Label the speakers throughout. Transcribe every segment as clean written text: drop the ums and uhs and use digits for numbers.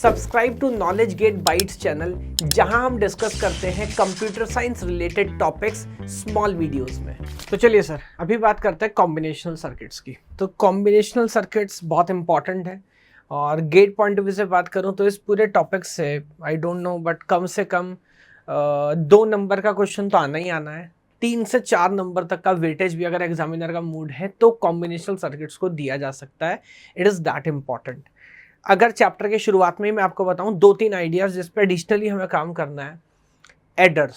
Speaker 1: Subscribe to knowledge gate bytes channel, जहां हम discuss करते हैं computer science related topics small videos में। तो चलिए सर, अभी बात करते हैं कॉम्बिनेशनल सर्किट्स की। तो कॉम्बिनेशनल सर्किट्स बहुत इंपॉर्टेंट है और गेट पॉइंट ऑफ व्यू से बात करूं तो इस पूरे टॉपिक से आई डोंट नो बट कम से कम 2 नंबर का क्वेश्चन तो आना ही आना है। 3 से 4 नंबर तक का वेटेज भी अगर एग्जामिनर का मूड है तो कॉम्बिनेशनल सर्किट्स को दिया जा सकता है। It is that important. अगर चैप्टर के शुरुआत में ही मैं आपको बताऊं 2-3 आइडियाज जिस पे एडिशनली हमें काम करना है। एडर्स,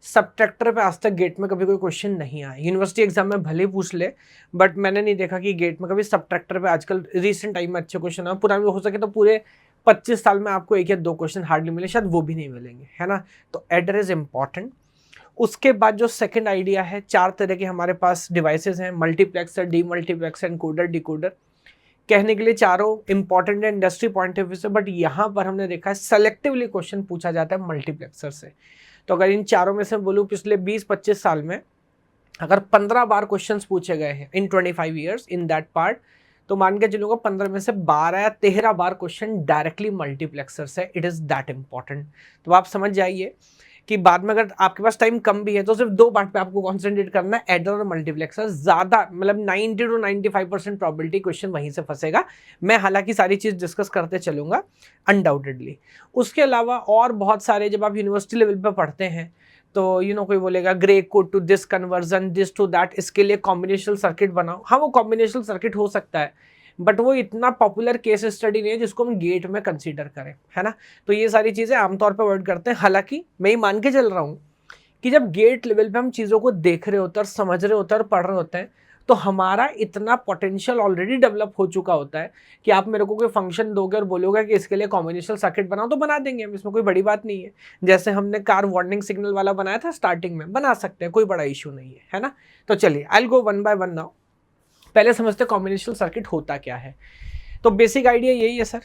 Speaker 1: सबट्रैक्टर पे आज तक गेट में कभी कोई क्वेश्चन नहीं आया। यूनिवर्सिटी एग्जाम में भले ही पूछ ले, बट मैंने नहीं देखा कि गेट में कभी सबट्रैक्टर पे आजकल रिसेंट टाइम में अच्छे क्वेश्चन आए। पुराने हो सके तो पूरे 25 साल में आपको 1 या 2 क्वेश्चन हार्डली मिले, शायद वो भी नहीं मिलेंगे, है ना। तो एडर इज इंपॉर्टेंट। उसके बाद जो सेकंड आइडिया है, 4 तरह के हमारे पास डिवाइसेस हैं, मल्टीप्लेक्सर, डीमल्टीप्लेक्सर, एनकोडर, डिकोडर। कहने के लिए चारों इंपॉर्टेंट है इंडस्ट्री पॉइंट ऑफ व्यू से, बट यहाँ पर हमने देखा है सेलेक्टिवली क्वेश्चन पूछा जाता है मल्टीप्लेक्सर से। तो अगर इन चारों में से बोलूँ पिछले 20-25 साल में अगर 15 बार क्वेश्चंस पूछे गए हैं इन 25 ईयर्स इन दैट पार्ट, तो मान के चलूँगा 15 में से 12 या 13 बार क्वेश्चन डायरेक्टली मल्टीप्लेक्सर से। It is that important. तो आप समझ जाइए कि बाद में अगर आपके पास टाइम कम भी है तो सिर्फ 2 पार्ट पे आपको कॉन्सेंट्रेट करना है, एडर और मल्टीप्लेक्सर। ज़्यादा मतलब 90 to 95% प्रोबेबिलिटी क्वेश्चन वहीं से फंसेगा। मैं हालांकि सारी चीज़ डिस्कस करते चलूँगा अनडाउटेडली। उसके अलावा और बहुत सारे, जब आप यूनिवर्सिटी लेवल पे पढ़ते हैं तो कोई बोलेगा Gray code to this conversion, this to that, इसके लिए कॉम्बिनेशनल सर्किट बनाओ। हाँ, वो कॉम्बिनेशनल सर्किट हो सकता है, बट वो इतना पॉपुलर केस स्टडी नहीं है जिसको हम गेट में कंसीडर करें, है ना। तो ये सारी चीज़ें आमतौर पर अवॉइड करते हैं। हालांकि मैं ये मान के चल रहा हूँ कि जब गेट लेवल पे हम चीज़ों को देख रहे होते हैं और समझ रहे होते हैं और पढ़ रहे होते हैं, तो हमारा इतना पोटेंशियल ऑलरेडी डेवलप हो चुका होता है कि आप मेरे को कोई फंक्शन दोगे और बोलोगे कि इसके लिए कॉम्बिनेशनल सर्किट बनाओ, तो बना देंगे हम, इसमें कोई बड़ी बात नहीं है। जैसे हमने कार वार्निंग सिग्नल वाला बनाया था स्टार्टिंग में, बना सकते हैं, कोई बड़ा इशू नहीं है ना। तो चलिए आई will go one by one now. पहले समझते कॉम्बिनेशनल सर्किट होता क्या है। तो बेसिक आइडिया यही है सर,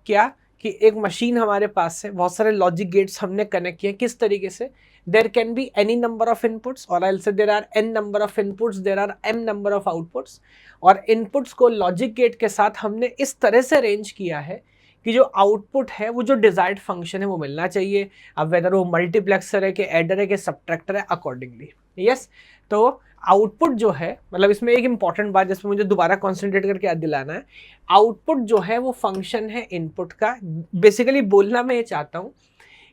Speaker 1: क्या कि एक मशीन हमारे पास है, बहुत सारे लॉजिक गेट्स हमने कनेक्ट किए। किस तरीके से? There can be any number of inputs और I will say there are N number of inputs, there are M number of outputs. और इनपुट्स को लॉजिक गेट के साथ हमने इस तरह से अरेंज किया है कि जो आउटपुट है वो जो डिजायर्ड फंक्शन है वो मिलना चाहिए। अब वेदर वो मल्टीप्लेक्सर है कि एडर है कि सबट्रैक्टर है, अकॉर्डिंगली। यस, तो आउटपुट जो है, मतलब इसमें एक इंपॉर्टेंट बात जिसमें मुझे दोबारा कॉन्सेंट्रेट करके याद दिलाना है, आउटपुट जो है वो फंक्शन है इनपुट का। बेसिकली बोलना मैं ये चाहता हूं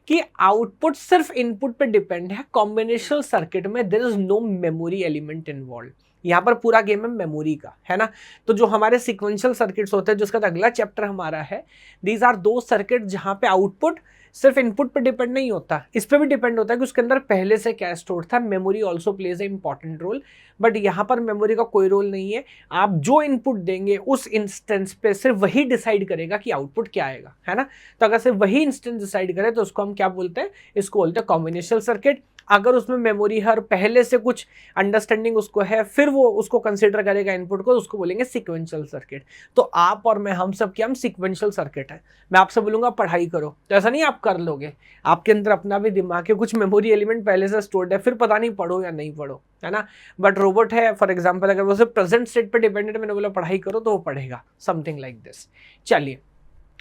Speaker 1: कि आउटपुट सिर्फ इनपुट पे डिपेंड है। कॉम्बिनेशनल सर्किट में there is no memory element involve. यहाँ पर पूरा गेम है मेमोरी का, है ना। तो जो हमारे सिक्वेंशियल सर्किट्स होते हैं, जिसका अगला चैप्टर हमारा है, दीज आर दो सर्किट जहाँ पे आउटपुट सिर्फ इनपुट पे डिपेंड नहीं होता, इस पे भी डिपेंड होता है कि उसके अंदर पहले से क्या स्टोर था। Memory also plays a important role, but यहाँ पर मेमोरी का कोई रोल नहीं है। आप जो इनपुट देंगे उस इंस्टेंस पे सिर्फ वही डिसाइड करेगा कि आउटपुट क्या आएगा, है ना। तो अगर सिर्फ वही इंस्टेंस डिसाइड करे तो उसको हम क्या बोलते हैं? इसको बोलते हैं कॉम्बिनेशनल सर्किट। अगर उसमें मेमोरी हर पहले से कुछ अंडरस्टैंडिंग उसको है, फिर वो उसको कंसिडर करेगा इनपुट को, उसको बोलेंगे सीक्वेंशियल सर्किट। तो आप और मैं, हम सब क्या, हम सीक्वेंशियल सर्किट है। मैं आपसे बोलूंगा पढ़ाई करो, तो ऐसा नहीं आप कर लोगे, आपके अंदर अपना भी दिमाग है, कुछ मेमोरी एलिमेंट पहले से स्टोर्ड है, फिर पता नहीं पढ़ो या नहीं पढ़ो, है ना। बट रोबोट है फॉर एग्जाम्पल, अगर वो सिर्फ प्रेजेंट स्टेट पर डिपेंडेंट, मैंने बोला पढ़ाई करो तो वो पढ़ेगा, समथिंग लाइक दिस। चलिए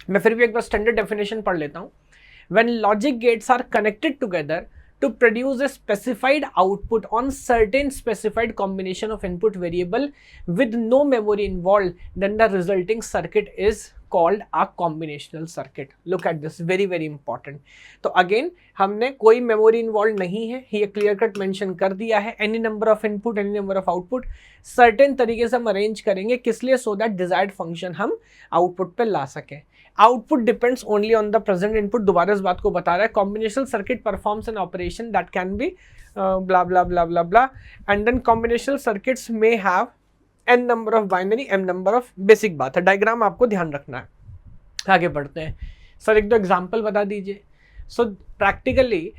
Speaker 1: मैं फिर भी एक बार स्टैंडर्ड डेफिनेशन पढ़ लेता हूँ। When logic gates are connected together to produce a specified output on certain specified combination of input variable with no memory involved, then the resulting circuit is called a combinational circuit. Look at this, very very important. तो again हमने कोई memory involved नहीं है, ये clear cut mention कर दिया है। any number of input, any number of output, certain तरीके से हम arrange करेंगे, किस लिए? so that desired function हम output पे ला सकें। Output depends only on the present input. दोबारा इस बात को बता रहा है। Combinational circuit performs an operation that can be blah blah blah blah blah, and then combinational circuits may have N number of binary, M number of. Basic बात है, diagram आपको ध्यान रखना है। आगे बढ़ते हैं सर, एक दो एग्जाम्पल बता दीजिए। So practically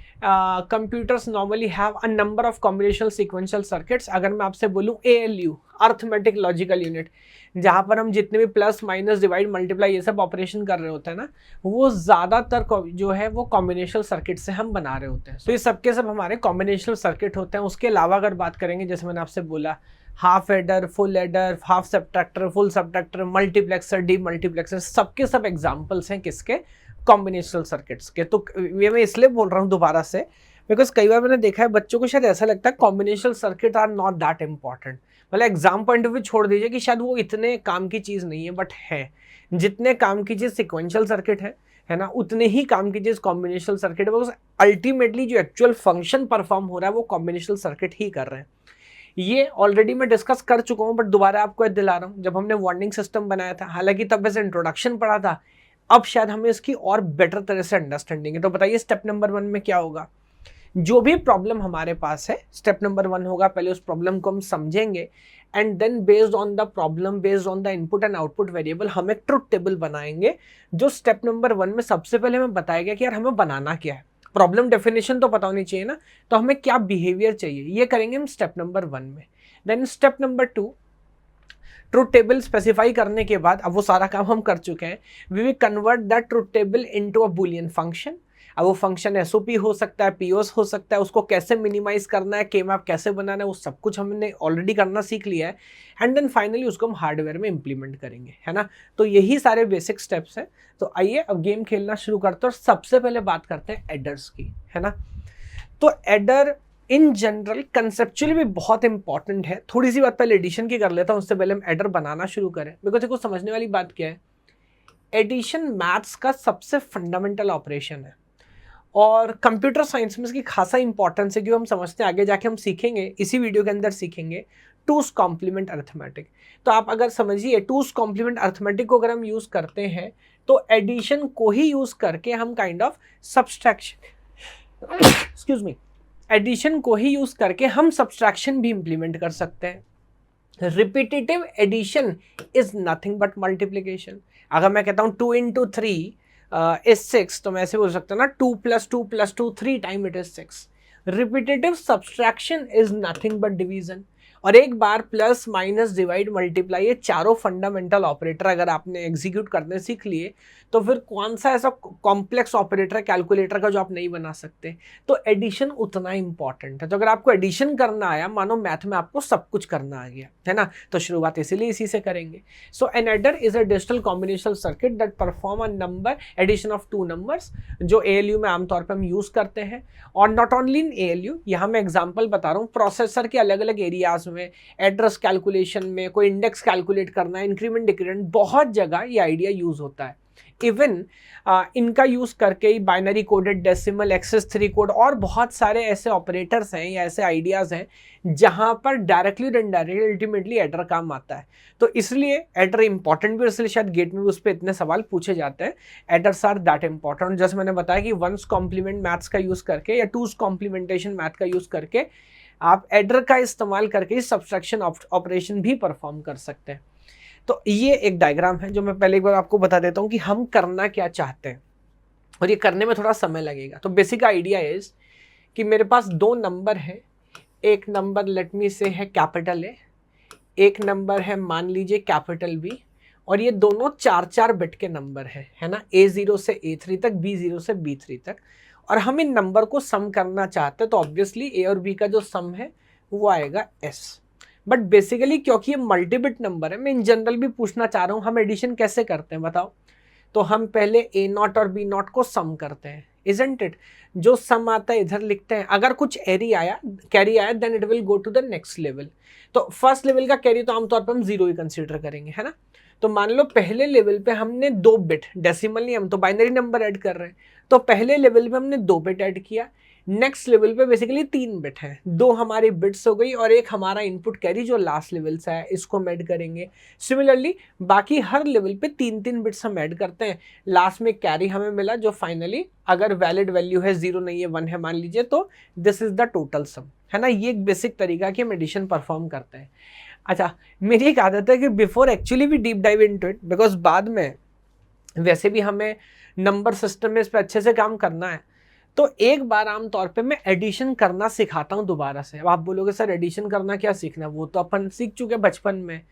Speaker 1: computers normally have a number of combinational sequential circuits। अगर मैं आपसे बोलूँ ALU, अर्थमेटिक लॉजिकल यूनिट, जहाँ पर हम जितने भी प्लस माइनस डिवाइड मल्टीप्लाई ये सब ऑपरेशन कर रहे होते हैं ना, वो ज़्यादातर जो है वो कॉम्बिनेशनल सर्किट से हम बना रहे होते हैं। तो ये सबके सब हमारे कॉम्बिनेशनल सर्किट होते हैं। उसके अलावा अगर बात करेंगे, जैसे मैंने आपसे बोला half adder, full adder, half subtractor, full subtractor, multiplexer, D multiplexer, सबके सब एग्जाम्पल्स हैं किसके, कॉम्बिनेशनल सर्किट्स के। तो ये मैं इसलिए बोल रहा हूँ दोबारा से बिकॉज कई बार मैंने देखा है बच्चों को शायद ऐसा लगता है combinational circuit are not that important, मतलब एग्जाम पॉइंट ऑफ व्यू छोड़ दीजिए कि शायद वो इतने काम की चीज़ नहीं है, बट है। जितने काम की चीज़ सिक्वेंशियल सर्किट है ना, उतने ही काम की चीज़ कॉम्बिनेशनल सर्किट है, बिकॉज अल्टीमेटली जो एक्चुअल फंक्शन परफॉर्म हो रहा है वो कॉम्बिनेशनल सर्किट ही कर रहे हैं। ये ऑलरेडी मैं डिस्कस कर चुका हूँ, बट दोबारा आपको याद दिला रहा हूँ। जब हमने वार्निंग सिस्टम बनाया था, हालांकि तब वैसे इंट्रोडक्शन पढ़ा था, अब शायद हमें इसकी और बेटर तरह से अंडरस्टैंडिंग है। तो बताइए स्टेप नंबर 1 में क्या होगा। जो भी प्रॉब्लम हमारे पास है, स्टेप नंबर 1 होगा, पहले उस प्रॉब्लम को हम समझेंगे and then based on the problem, based on the input and output variable, हम एक ट्रुथ टेबल बनाएंगे। जो स्टेप नंबर 1 में सबसे पहले हमें बताया गया कि यार हमें बनाना क्या है, प्रॉब्लम डेफिनेशन तो पता होनी चाहिए ना, तो हमें क्या बिहेवियर चाहिए, ये करेंगे हम स्टेप नंबर 1 में। Then step number 2, truth table specify करने के बाद, अब वो सारा काम हम कर चुके हैं, we will convert that truth table into a Boolean function. अब वो फंक्शन एसओपी हो सकता है, पीओस हो सकता है, उसको कैसे मिनिमाइज करना है, के मैप कैसे बनाना है, वो सब कुछ हमने ऑलरेडी करना सीख लिया है। एंड देन फाइनली उसको हम हार्डवेयर में इंप्लीमेंट करेंगे, है ना। तो यही सारे बेसिक स्टेप्स हैं। तो आइए अब गेम खेलना शुरू करते हैं और सबसे पहले बात करते हैं एडर्स की, है ना। तो एडर इन जनरल कंसेप्चुअली भी बहुत इंपॉर्टेंट है। थोड़ी सी बात पहले एडिशन की कर लेता हूँ, उससे पहले हम एडर बनाना शुरू करें। बिकॉज देखो समझने वाली बात क्या है, एडिशन मैथ्स का सबसे फंडामेंटल ऑपरेशन है और कंप्यूटर साइंस में इसकी खासा इंपॉर्टेंस है, क्योंकि हम समझते हैं आगे जाके हम सीखेंगे, इसी वीडियो के अंदर सीखेंगे टूस कॉम्प्लीमेंट अर्थमेटिक। तो आप अगर समझिए टूस कॉम्प्लीमेंट अर्थमेटिक को अगर हम यूज करते हैं तो एडिशन को ही यूज करके हम kind of subtraction, excuse me, addition को ही यूज करके हम सब्सट्रैक्शन भी इंप्लीमेंट कर सकते हैं। Repetitive addition is nothing but multiplication. अगर मैं कहता हूँ 2 into 3 is 6, तो मैं ऐसे बोल सकता हूँ ना 2 + 2 + 2 3 time it is 6। Repetitive subtraction is nothing but division. और एक बार प्लस माइनस डिवाइड मल्टीप्लाई, ये चारों फंडामेंटल ऑपरेटर अगर आपने एग्जीक्यूट करने सीख लिए तो फिर कौन सा ऐसा कॉम्प्लेक्स ऑपरेटर है कैलकुलेटर का जो आप नहीं बना सकते। तो एडिशन उतना इंपॉर्टेंट है। तो अगर आपको एडिशन करना आया, मानो मैथ में आपको सब कुछ करना आ गया, है ना, तो शुरुआत इसीलिए इसी से करेंगे। So an adder is a digital combinational circuit that perform a number addition of 2 numbers, जो ALU में आमतौर पर हम यूज करते हैं। और नॉट ओनली इन ALU, यहाँ मैं एग्जाम्पल बता रहा हूँ, प्रोसेसर के अलग अलग एरियाज में, एड्रेस कैलकुलेशन में, कोई इंडेक्स कैलकुलेट करना है, इंक्रीमेंट डिक्रीमेंट, बहुत जगह ये आइडिया यूज होता है। इवन इनका यूज करके ही binary coded, decimal, excess 3 code और बहुत सारे ऐसे ऑपरेटर्स हैं या ऐसे आइडियाज हैं जहां पर डायरेक्टली और इनडायरेक्टली अल्टीमेटली एडर काम आता है। तो इसलिए एडर इंपॉर्टेंट भी, इसलिए शायद गेट में भी उस पर इतने सवाल पूछे जाते हैं। Adders are that important. जैसे मैंने बताया कि वंस कॉम्प्लीमेंट मैथ्स का यूज करके या टूस कॉम्प्लीमेंटेशन मैथ का यूज करके आप एडर का इस्तेमाल करके सब्सट्रैक्शन ऑपरेशन भी परफॉर्म कर सकते हैं। तो ये एक डायग्राम है जो मैं पहले एक बार आपको बता देता हूँ कि हम करना क्या चाहते हैं और ये करने में थोड़ा समय लगेगा। तो बेसिक आइडिया इज कि मेरे पास 2 नंबर है। एक नंबर लेट मी से है कैपिटल ए, एक नंबर है मान लीजिए कैपिटल बी, और ये दोनों 4-4 बिट के नंबर है ना, A0 से A3 तक, B0 से B3 तक। और हम इन नंबर को सम करना चाहते हैं, तो ऑब्वियसली A और B का जो सम है वो आएगा S। बट बेसिकली क्योंकि ये मल्टीबिट नंबर है, मैं इन जनरल भी पूछना चाह रहा हूँ हम एडिशन कैसे करते हैं बताओ। तो हम पहले A0 और B0 को सम करते हैं, इजंट इट। जो सम आता है इधर लिखते हैं, अगर कुछ कैरी आया then it will go to the next level. तो फर्स्ट लेवल का कैरी तो आमतौर पर हम 0 ही कंसीडर करेंगे, है ना। तो मान लो पहले लेवल पे हमने 2 बिट, डेसिमल नहीं, हम तो बाइनरी नंबर ऐड कर रहे हैं, तो पहले लेवल पे हमने 2 बिट ऐड किया। नेक्स्ट लेवल पे बेसिकली 3 बिट है, 2 हमारी बिट्स हो गई और एक हमारा इनपुट कैरी जो लास्ट लेवल से है, इसको हम ऐड करेंगे। सिमिलरली बाकी हर लेवल पे 3-3 बिट्स हम ऐड करते हैं, लास्ट में कैरी हमें मिला जो फाइनली अगर वैलिड वैल्यू है 0 नहीं है 1 है मान लीजिए, तो this is the total sum, है ना। ये एक बेसिक तरीका कि हम एडिशन परफॉर्म करते हैं। अच्छा, मेरी एक आदत है कि बिफोर एक्चुअली भी deep dive into it, because बाद में वैसे भी हमें नंबर सिस्टम में इस पर अच्छे से काम करना है, तो एक बार आमतौर पे मैं एडिशन करना सिखाता हूँ दोबारा से। अब आप बोलोगे सर एडिशन करना क्या सीखना, वो तो अपन सीख चुके बचपन में।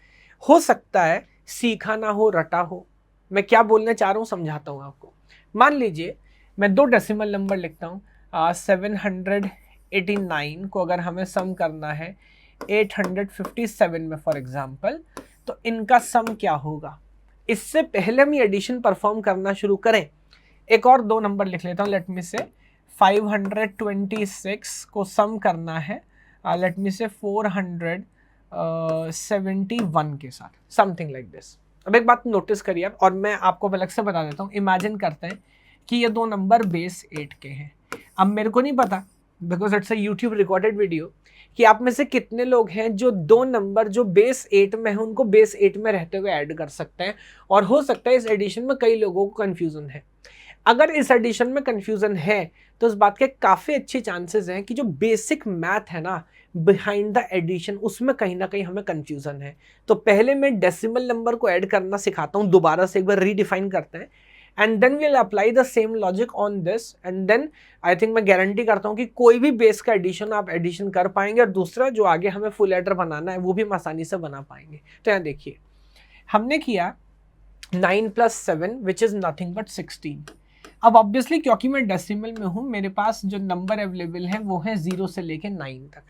Speaker 1: हो सकता है सीखा ना हो रटा हो। मैं क्या बोलना चाह रहा हूँ समझाता हूँ आपको। मान लीजिए मैं 2 डेसिमल नंबर लिखता हूँ, 789 को अगर हमें सम करना है 857 में फॉर एग्जाम्पल, तो इनका सम क्या होगा। इससे पहले हम ये एडिशन परफॉर्म करना शुरू करें, एक और दो नंबर लिख लेता हूँ। लेट मी से 526 को सम करना है, लेट मी से 471 के साथ, समथिंग लाइक दिस। अब एक बात नोटिस करिए आप, और मैं आपको अलग से बता देता हूँ। इमेजिन करते हैं कि ये दो नंबर बेस 8 के हैं। अब मेरे को नहीं पता, because it's a YouTube recorded video, कि आप में से कितने लोग हैं जो दो नंबर जो बेस 8 में है उनको बेस 8 में रहते हुए ऐड कर सकते हैं। और हो सकता है इस एडिशन में कई लोगों को कन्फ्यूजन है। अगर इस एडिशन में कन्फ्यूजन है तो इस बात के काफ़ी अच्छे चांसेस हैं कि जो बेसिक मैथ है ना बिहाइंड द एडिशन, उसमें कहीं ना कहीं हमें कन्फ्यूजन है। तो पहले मैं डेसिमल नंबर को ऐड करना सिखाता हूँ, दोबारा से एक बार रीडिफाइन करते हैं, and then we'll apply the same logic on this, and then I think मैं गारंटी करता हूँ कि कोई भी बेस का एडिशन आप एडिशन कर पाएंगे, और दूसरा जो आगे हमें फुल एडर बनाना है वो भी हम आसानी से बना पाएंगे। तो यहाँ देखिए, हमने किया 9 + 7 विच इज़ नथिंग बट 16। अब ऑब्वियसली क्योंकि मैं डेसिमल में हूँ, मेरे पास जो नंबर अवेलेबल है वो है 0 से लेके 9 तक,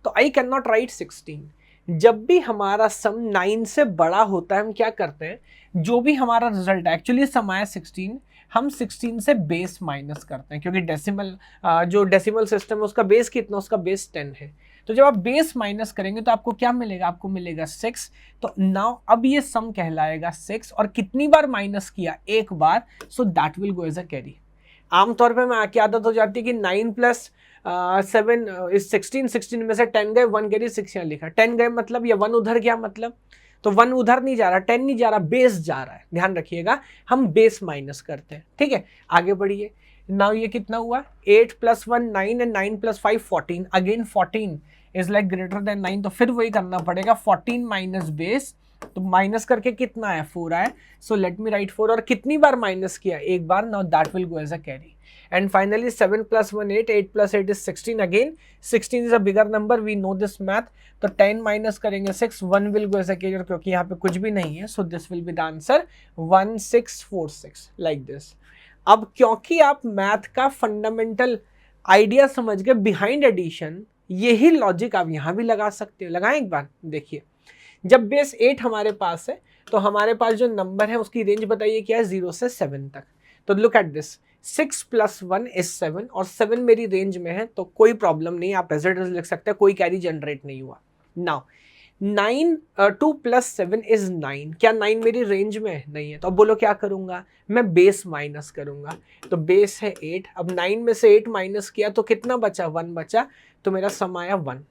Speaker 1: तो आई कैन नॉट राइट 16। जब भी हमारा सम 9 से बड़ा होता है हम क्या करते हैं, जो भी हमारा रिजल्ट है, एक्चुअली सम आया 16, हम 16 से बेस माइनस करते हैं, क्योंकि डेसिमल जो डेसिमल सिस्टम है उसका बेस कितना, उसका बेस 10 है। तो जब आप बेस माइनस करेंगे तो आपको क्या मिलेगा, आपको मिलेगा 6। तो नाउ अब ये सम कहलाएगा 6, और कितनी बार माइनस किया, एक बार, so that will go as a carry. आमतौर पे मैं आके आदत हो जाती है कि 9 + 7 इज 16, 16 में से 10 गए, 1 कैरी, 6 यहाँ लिखा, 10 गए मतलब ये 1 उधर गया, मतलब तो 1 उधर नहीं जा रहा, 10 नहीं जा रहा, बेस जा रहा है। ध्यान रखिएगा, हम बेस माइनस करते हैं, ठीक है। आगे बढ़िए, नाउ ये कितना हुआ, 8 + 1 9 and 9 + 5 14, again 14 is like greater than 9, तो फिर वही करना पड़ेगा, 14 माइनस बेस, तो माइनस करके कितना है, 4 आया। सो लेट मी राइट 4, और कितनी बार माइनस किया, एक बार, now that will go as a carry. And finally 7 + 1 8, 8 + 8 is 16, again 16 is a bigger number, we know this math. तो 10 माइनस करेंगे 6, 1 will go as a carry, क्योंकि यहाँ पे कुछ भी नहीं है, so this will be the answer 1646, like this. अब क्योंकि आप मैथ का फंडामेंटल आइडिया समझ गए बिहाइंड एडिशन, यही लॉजिक आप यहाँ भी लगा सकते हो। लगाएं एक बार, देखिए, जब बेस 8 हमारे पास है तो हमारे पास जो नंबर है उसकी रेंज बताइए क्या है, 0 से 7 तक। तो लुक एट दिस, 6 + 1 is 7, और 7 मेरी रेंज में है, तो कोई प्रॉब्लम नहीं, आप एज इट इज लिख सकते हैं, कोई कैरी जनरेट नहीं हुआ। नाउ 2 + 7 is 9, क्या 9 मेरी रेंज में नहीं है, तो अब बोलो क्या करूंगा, मैं बेस माइनस करूंगा। तो बेस है 8, अब 9 में से 8 माइनस किया तो कितना बचा, 1 बचा, तो मेरा सम आया 1।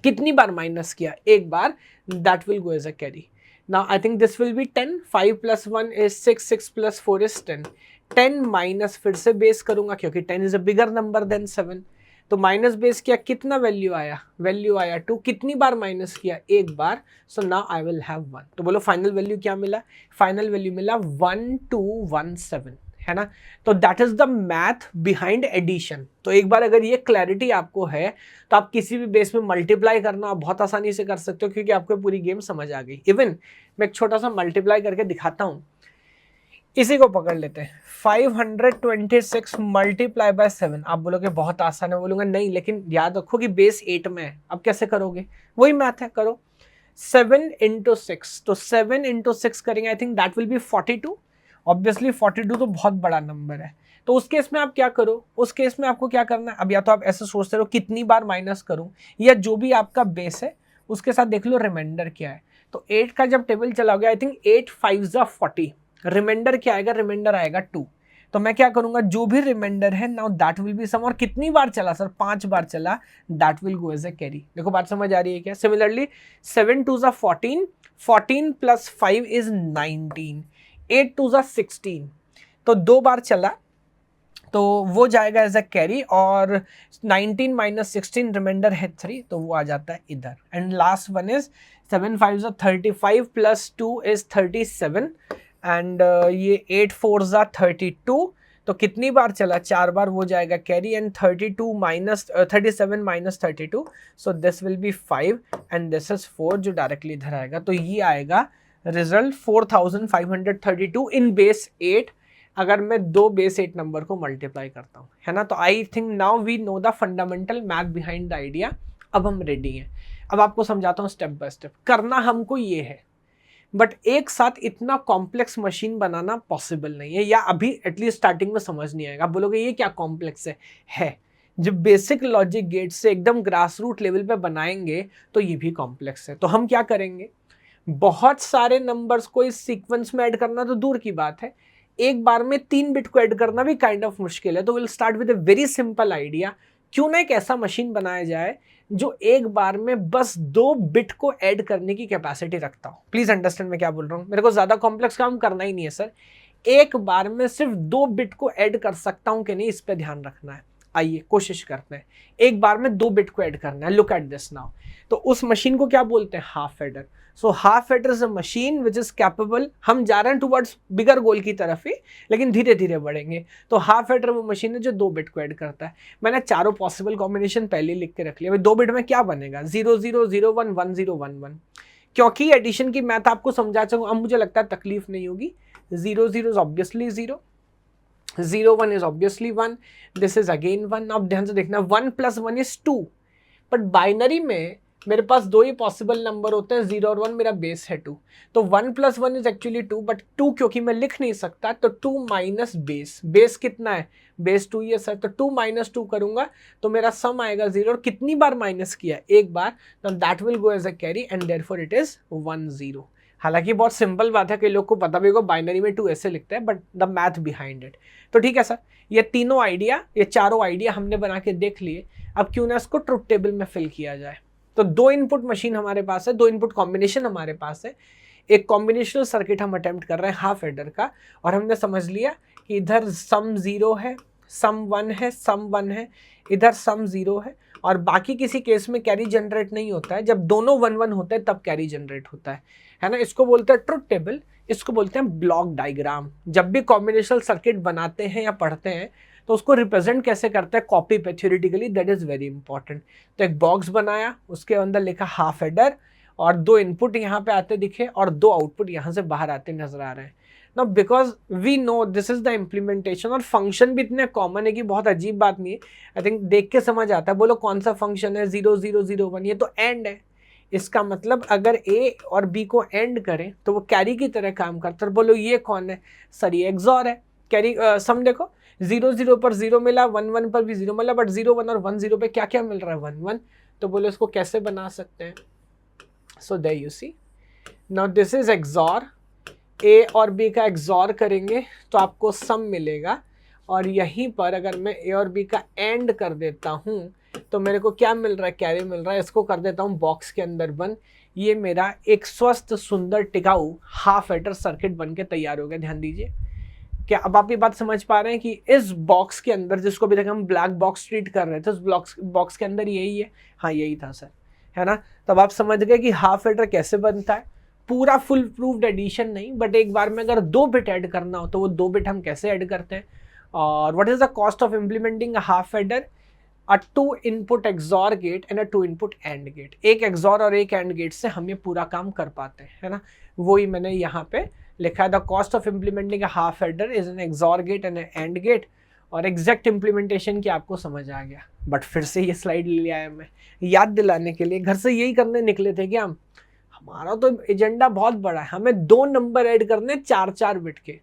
Speaker 1: कितनी बार माइनस किया, एक बार, that will go as a carry. Now I think this will be 10, 5 + 1 is 6, 6 + 4 is 10, 10 minus फिर से बेस करूंगा, क्योंकि 10 is a bigger number than 7, तो माइनस बेस किया, कितना वैल्यू आया, वैल्यू आया 2, कितनी बार माइनस किया, एक बार, so now I will have 1। तो बोलो फाइनल वैल्यू क्या मिला, फाइनल वैल्यू मिला 1217, है ना। तो that is the math behind addition. तो एक बार अगर ये क्लैरिटी आपको है तो आप किसी भी बेस में मल्टीप्लाई करना आप बहुत आसानी से कर सकते हो, क्योंकि आपको पूरी गेम समझ आ गई। इवन मैं एक छोटा सा मल्टीप्लाई करके दिखाता हूँ, इसी को पकड़ लेते हैं, 526 मल्टीप्लाई बाय 7। आप बोलोगे बहुत आसान है, बोलूंगा नहीं, लेकिन याद रखो कि बेस 8 में है। अब कैसे करोगे, वही मैथ है, करो 7 × 6, तो 7 × 6 करेंगे, I think that will B 42। Obviously 42 तो बहुत बड़ा नंबर है, तो उस केस में आप क्या करो, उस केस में आपको क्या करना है, अब या तो आप ऐसे सोचते रहो कितनी बार माइनस करूं, या जो भी आपका बेस है उसके साथ देख लो रिमाइंडर क्या है। तो 8 का जब टेबल चलाओगे, आई थिंक 8 5 = 40, रिमाइंडर क्या आएगा, रिमाइंडर आएगा 2। तो मैं क्या करूंगा, जो भी रिमाइंडर है now that will be sum, और कितनी बार चला सर, 5 बार चला, that will go as a carry. देखो बात समझ आ रही है क्या। सिमिलरली 7 2 = 14, 14 + 5 is 19, 8 2 = 16, तो 2 बार चला, तो वो जाएगा एज अ कैरी, और 19 - 16 रिमाइंडर है 3, तो वो आ जाता है इधर। And last one is 7 5 = 35 + 2 is 37, and ये 8 4 = 32, तो कितनी बार चला, 4 बार, वो जाएगा carry. And 37 - 32, so this will B 5 and this is 4, जो डायरेक्टली इधर आएगा। तो ये आएगा रिजल्ट 4532 इन बेस 8, अगर मैं दो बेस 8 नंबर को मल्टीप्लाई करता हूँ, है ना। तो I think now we know the fundamental math behind the idea. अब हम रेडी हैं। अब आपको समझाता हूँ स्टेप बाय स्टेप। करना हमको ये है, बट एक साथ इतना कॉम्प्लेक्स मशीन बनाना पॉसिबल नहीं है, या अभी एटलीस्ट स्टार्टिंग में समझ नहीं आएगा। आप बोलोगे ये क्या कॉम्प्लेक्स है। जब बेसिक लॉजिक गेट से एकदम ग्रास रूट लेवल पे बनाएंगे तो ये भी कॉम्प्लेक्स है। तो हम क्या करेंगे, बहुत सारे नंबर्स को इस सीक्वेंस में ऐड करना तो दूर की बात है, एक बार में 3 बिट को ऐड करना भी काइंड ऑफ मुश्किल है। तो will start with a very simple idea. क्यों ना एक ऐसा मशीन बनाया जाए जो एक बार में बस 2 बिट को ऐड करने की कैपेसिटी रखता हो। प्लीज अंडरस्टैंड मैं क्या बोल रहा हूँ, मेरे को ज्यादा कॉम्प्लेक्स काम करना ही नहीं है सर, एक बार में सिर्फ 2 बिट को ऐड कर सकता हूं कि नहीं, इस पे ध्यान रखना है। आइए कोशिश करते हैं, एक बार में 2 बिट को ऐड करना है। Look at this now. तो उस मशीन को क्या बोलते हैं, half adder. So half adder is a machine which is capable, हम जा रहे हैं टुवर्ड्स बिगर गोल की तरफ ही, लेकिन धीरे धीरे बढ़ेंगे। तो हाफ एडर वो मशीन है जो 2 बिट को ऐड करता है। मैंने चारों पॉसिबल कॉम्बिनेशन पहले लिख के रख लिया। 2 बिट में क्या बनेगा, 0 0 0 1 1 0 1 1। क्योंकि एडिशन की मैथ आपको समझा चुका, अब मुझे लगता है तकलीफ नहीं होगी। 0 0 is obviously 0, 0 1 is obviously 1, this is again 1। अब ध्यान से देखना, 1 plus 1 is 2, बट बाइनरी में मेरे पास 2 ही पॉसिबल नंबर होते हैं, 0 और 1, मेरा बेस है 2। तो 1 plus 1 is actually 2, बट 2 क्योंकि मैं लिख नहीं सकता, तो 2 माइनस बेस, बेस कितना है, बेस 2 ही है सर। तो 2 माइनस 2 करूंगा तो मेरा सम आएगा 0, और कितनी बार माइनस किया, एक बार, तो that will go as a carry and therefore it is 1 0। हालांकि बहुत सिंपल बात है, कई लोग को पता भी होगा बाइनरी में 2 ऐसे लिखते हैं, but the math behind it. तो ठीक है सर, ये तीनों आइडिया, ये चारों आइडिया हमने बना के देख लिए। अब क्यों ना इसको ट्रुथ टेबल में फिल किया जाए। तो 2 इनपुट मशीन हमारे पास है, 2 इनपुट कॉम्बिनेशन हमारे पास है, एक कॉम्बिनेशनल सर्किट हम अटेम्प्ट कर रहे हैं हाफ एडर का, और हमने समझ लिया कि इधर सम 0 है, सम 1 है, सम 1 है, इधर सम 0 है, और बाकी किसी केस में कैरी जनरेट नहीं होता है। जब दोनों 1 1 होते हैं तब कैरी जनरेट होता है ना। इसको बोलते हैं ट्रुथ टेबल, इसको बोलते हैं ब्लॉक डायग्राम। जब भी कॉम्बिनेशनल सर्किट बनाते हैं या पढ़ते हैं तो उसको रिप्रेजेंट कैसे करते हैं, कॉपी पे, theoretically, that is very important. तो एक बॉक्स बनाया, उसके अंदर लिखा हाफ एडर, और 2 इनपुट यहाँ पे आते दिखे और 2 आउटपुट यहाँ से बाहर आते नजर आ रहे हैं ना, because we know this is the implementation. और फंक्शन भी इतने कॉमन है कि बहुत अजीब बात नहीं है, आई थिंक देख के समझ आता है। बोलो कौन सा फंक्शन है, 0 0 0 1, ये तो एंड है। इसका मतलब अगर ए और बी को एंड करें तो वो कैरी की तरह काम करता है। बोलो ये कौन है सर, ये एक्सॉर है। कैरी सम देखो, 0 0 पर 0 मिला, 1 1 पर भी 0 मिला, बट 0 1 और 1 0 पे क्या क्या मिल रहा है, 1 1। तो बोलो इसको कैसे बना सकते हैं। So there you see, now this is XOR. A और बी का एक्सॉर करेंगे तो आपको सम मिलेगा, और यहीं पर अगर मैं ए और बी का एंड कर देता हूं तो मेरे को क्या मिल रहा है, कैरी मिल रहा है। इसको कर देता हूं बॉक्स के अंदर बंद। ये मेरा एक स्वस्थ सुंदर टिकाऊ हाफ एडर सर्किट बन के तैयार हो गया। ध्यान दीजिए, क्या अब आप ये बात समझ पा रहे हैं कि इस बॉक्स के अंदर, जिसको अभी तक हम ब्लैक बॉक्स ट्रीट कर रहे थे, उस बॉक्स के अंदर यही है। हाँ यही था सर, है ना। तब आप समझ गए कि हाफ एडर कैसे बनता है। पूरा फुल प्रूव्ड एडिशन नहीं, बट एक बार में अगर 2 बिट ऐड करना हो तो वो 2 बिट हम कैसे ऐड करते हैं। और what is the cost of implementing a half adder, a 2 input XOR gate and a 2 input AND gate. एक एक्सॉर और एक एंड गेट से हम ये पूरा काम कर पाते हैं, है ना। वही मैंने यहाँ पे लिखा है, the cost of implementing a half adder is an XOR gate and and gate. और एग्जैक्ट इम्प्लीमेंटेशन की आपको समझ आ गया। बट फिर से ये स्लाइड ले आया मैं याद दिलाने के लिए, घर से यही करने निकले थे कि हमारा तो एजेंडा बहुत बड़ा है, हमें 2 नंबर ऐड करने 4 बिट के।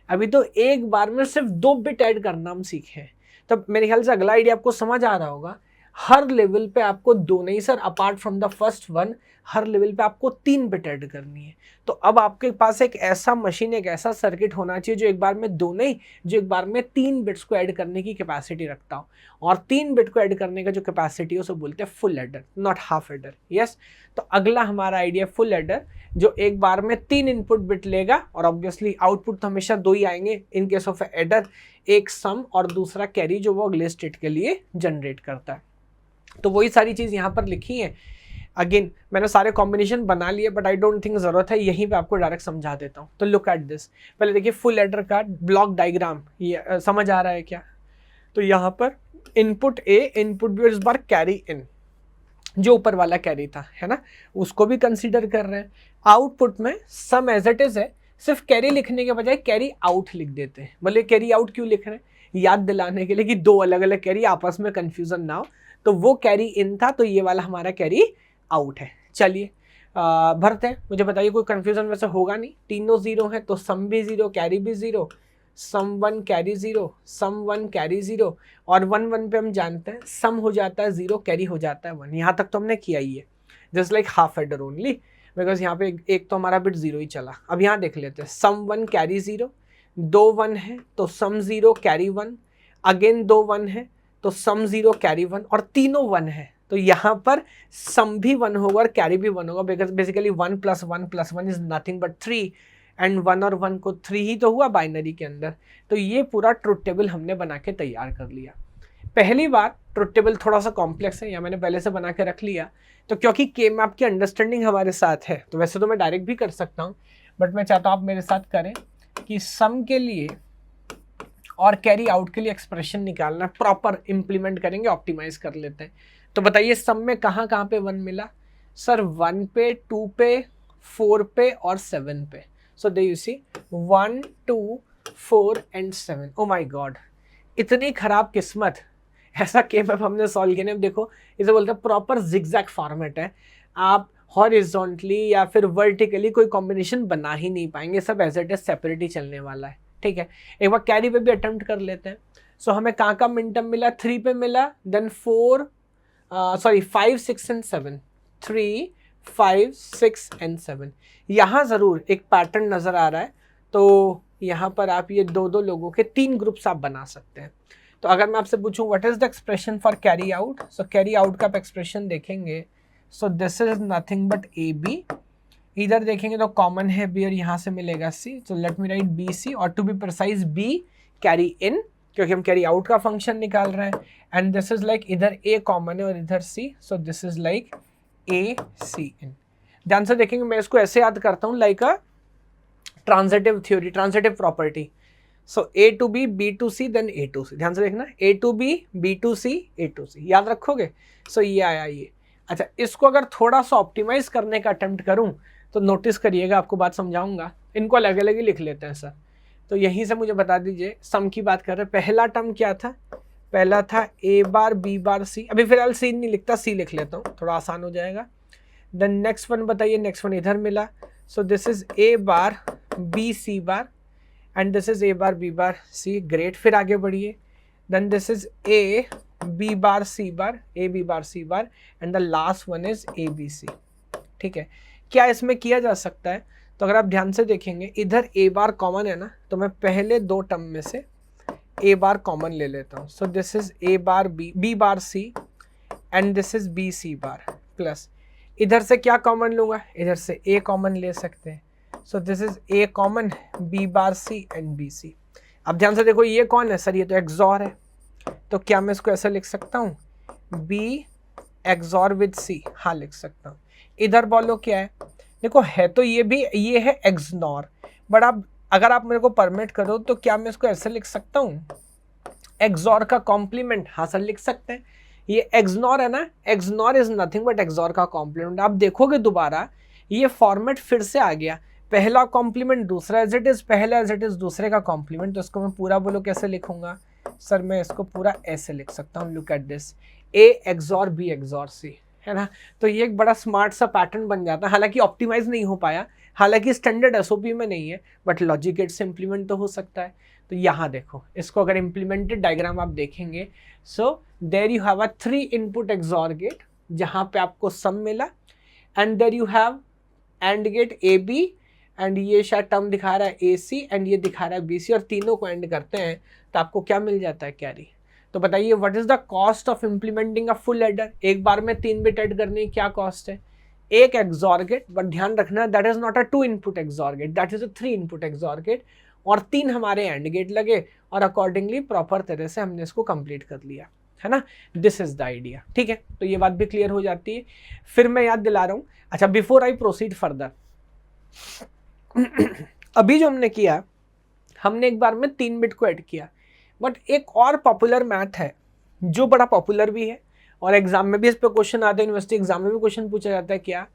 Speaker 1: अभी तो एक बार में सिर्फ 2 बिट ऐड करना हम सीखे हैं। तब मेरे ख्याल से अगला आइडिया आपको समझ आ रहा होगा। हर लेवल पे आपको 2 नहीं sir, apart from the first 1, her level पे आपको 3 बिट ऐड करनी है। तो अब आपके पास एक ऐसा मशीन, एक ऐसा सर्किट होना चाहिए जो एक बार में 2 नहीं, जो एक बार में 3 बिट्स को ऐड करने की कैपेसिटी रखता हो। और 3 बिट को ऐड करने का जो कैपेसिटी है उसे बोलते हैं full adder, not half adder. Yes, तो अगला हमारा आइडिया फुल एडर, जो एक बार में 3 इनपुट बिट लेगा, और ऑब्वियसली आउटपुट तो हमेशा 2 ही आएंगे इन केस ऑफ एडर, एक सम और दूसरा कैरी जो वो अगले स्टेट के लिए जनरेट करता है। तो वही सारी चीज़ यहाँ पर लिखी है। अगेन मैंने सारे कॉम्बिनेशन बना लिए, बट आई डोंट थिंक ज़रूरत है, यहीं पे आपको डायरेक्ट समझा देता हूँ। तो लुक एट दिस, पहले देखिए फुल एडर का ब्लॉक डायग्राम, ये समझ आ रहा है क्या। तो यहाँ पर इनपुट ए, इनपुट बी, और इस बार कैरी इन, जो ऊपर वाला कैरी था, है ना, उसको भी कंसीडर कर रहे हैं। आउटपुट में सम एज इट इज है, सिर्फ कैरी लिखने के बजाय कैरी आउट लिख देते हैं। बोले कैरी आउट क्यों लिख रहे हैं, याद दिलाने के लिए कि 2 अलग अलग कैरी आपस में कंफ्यूजन ना हो। तो वो कैरी इन था, तो ये वाला हमारा कैरी आउट है। चलिए भरते हैं, मुझे बताइए कोई कंफ्यूजन वैसे होगा नहीं, तीनों जीरो है तो सम भी जीरो कैरी भी जीरो, सम वन कैरी जीरो, सम वन कैरी जीरो, और वन वन पे हम जानते हैं सम हो जाता है जीरो कैरी हो जाता है वन। यहाँ तक तो हमने किया ही है, just like half adder only, because यहाँ पे एक तो हमारा बिट जीरो ही चला। अब यहाँ देख लेते हैं, सम वन कैरी जीरो, दो वन है तो sum zero carry one, again दो वन है तो सम जीरो कैरी वन, और तीनों वन है तो यहाँ पर सम भी वन होगा और कैरी भी वन होगा, because basically one plus one is nothing but three, and one और वन को थ्री ही तो हुआ बाइनरी के अंदर। तो ये पूरा ट्रुथ टेबल हमने बना के तैयार कर लिया। पहली बार ट्रुथ टेबल थोड़ा सा कॉम्प्लेक्स है, या मैंने पहले से बना के रख लिया, तो क्योंकि के मैप की अंडरस्टैंडिंग हमारे साथ है, तो वैसे तो मैं डायरेक्ट भी कर सकता हूँ, बट मैं चाहता हूँ आप मेरे साथ करें कि सम के लिए और कैरी आउट के लिए एक्सप्रेशन निकालना, प्रॉपर इंप्लीमेंट करेंगे, ऑप्टिमाइज कर लेते हैं। तो बताइए सम में कहाँ कहाँ पे वन मिला सर? वन पे, टू पे, फोर पे और सेवन पे। So they you see 1 2 4 and 7। Oh my god, इतनी खराब किस्मत, ऐसा के मैप हमने सॉल्व किया। देखो इसे बोलते हैं प्रॉपर जिगजैग फॉर्मेट है, आप हॉरिजॉन्टली या फिर वर्टिकली कोई कॉम्बिनेशन बना ही नहीं पाएंगे, सब एज इट इज सेपरेट ही चलने वाला है। ठीक है, एक बार कैरी पे भी अटेम्प्ट कर लेते हैं। सो हमें कहाँ का मिनटम मिला? 3 पे मिला, देन 5 6 एंड 7, 3 5 6 एंड 7। यहाँ ज़रूर एक पैटर्न नज़र आ रहा है, तो यहाँ पर आप ये दो दो लोगों के 3 ग्रुप्स आप बना सकते हैं। तो अगर मैं आपसे पूछूं what is the expression for carry out, so carry out का आप एक्सप्रेशन देखेंगे, so this is nothing but A B. इधर देखेंगे तो कॉमन है बी और यहाँ से मिलेगा C, so let me write B C, और to be precise B carry in, क्योंकि हम कैरी आउट का फंक्शन निकाल रहे हैं। एंड दिस इज लाइक इधर ए कॉमन है और इधर C, so this is like a C in. ध्यान से देखेंगे, मैं इसको ऐसे याद करता हूँ like a transitive theory, transitive property. So A to B, B to C, then A to C. ध्यान से देखना, A to B, B to C, A to C, याद रखोगे। सो ये आया ये। अच्छा, इसको अगर थोड़ा सा ऑप्टिमाइज करने का अटेम्प्ट करूं तो नोटिस करिएगा, आपको बात समझाऊंगा। इनको अलग अलग ही लिख लेते हैं सर। तो यहीं से मुझे बता दीजिए, सम की बात कर रहे हैं, पहला टर्म क्या था? पहला था ए बार बी बार सी। अभी फिलहाल सी नहीं लिखता, सी लिख लेता हूँ, थोड़ा आसान हो जाएगा। देन नेक्स्ट वन बताइए, नेक्स्ट वन इधर मिला, so this is A bar B C bar, and this is A bar B bar C. Great, फिर आगे बढ़िए। Then this is A B bar C bar, A B bar C bar, and the last one is A B C. ठीक है, क्या इसमें किया जा सकता है? तो अगर आप ध्यान से देखेंगे, इधर ए बार कॉमन है ना, तो मैं पहले दो टर्म में से ए बार कॉमन ले लेता हूँ। So this is A bar B, B bar C, and this is B C bar, plus इधर से क्या कॉमन लूँगा? इधर से ए कॉमन ले सकते हैं। So this is A common, B bar C and B C. अब ध्यान से देखो, ये कौन है सर? ये तो एक्सॉर है, तो क्या मैं इसको ऐसे लिख सकता हूँ? बी एक्सॉर विद सी, हाँ लिख सकता हूँ। इधर बोलो क्या है? देखो है तो ये भी, ये है एक्सनॉर, बट आप अगर आप मेरे को परमिट करो तो क्या मैं इसको ऐसे लिख सकता हूँ? एक्सॉर का कॉम्प्लीमेंट, हाँ सर लिख सकते हैं। ये एक्सनॉर है ना, XNOR is nothing but XOR का कॉम्प्लीमेंट। आप देखोगे दोबारा ये फॉर्मेट फिर से आ गया, पहला कॉम्प्लीमेंट दूसरा एज इट इज, पहला एज इट इज दूसरे का कॉम्प्लीमेंट। तो इसको मैं पूरा बोलो कैसे लिखूंगा सर? मैं इसको पूरा ऐसे लिख सकता हूँ, look at this, A XOR B XOR C, है ना। तो ये एक बड़ा स्मार्ट सा पैटर्न बन जाता है, हालांकि ऑप्टिमाइज नहीं हो पाया, हालांकि स्टैंडर्ड एसओपी में नहीं है, बट लॉजिक गेट से इंप्लीमेंट तो हो सकता है। तो यहाँ देखो, इसको अगर इम्प्लीमेंटेड डायग्राम आप देखेंगे, so there you have a 3 input XOR gate, जहाँ पे आपको सम मिला, and there you have and gate A B, एंड ये शायद टर्म दिखा रहा है ए सी, एंड ये दिखा रहा है बी सी, और तीनों को एंड करते हैं तो आपको क्या मिल जाता है? कैरी। तो बताइए what is the cost of implementing a full adder? एक बार में 3 बिट ऐड करने की क्या कॉस्ट है? एक एक्सॉर गेट, बट ध्यान रखना that is not a 2 input XOR gate, that is a 3 input XOR gate, और 3 हमारे एंड गेट लगे, और अकॉर्डिंगली प्रॉपर तरह से हमने इसको कंप्लीट कर लिया, है ना। This is the idea. ठीक है, तो ये बात भी क्लियर हो जाती है। फिर मैं याद दिला रहा हूँ, अच्छा बिफोर आई प्रोसीड फर्दर, अभी जो हमने किया, हमने एक बार में 3 बिट को ऐड किया, बट एक और पॉपुलर मैथ है जो बड़ा पॉपुलर भी है, और एग्जाम में भी इस पर क्वेश्चन आते हैं, यूनिवर्सिटी एग्जाम में भी क्वेश्चन पूछा जाता है, क्या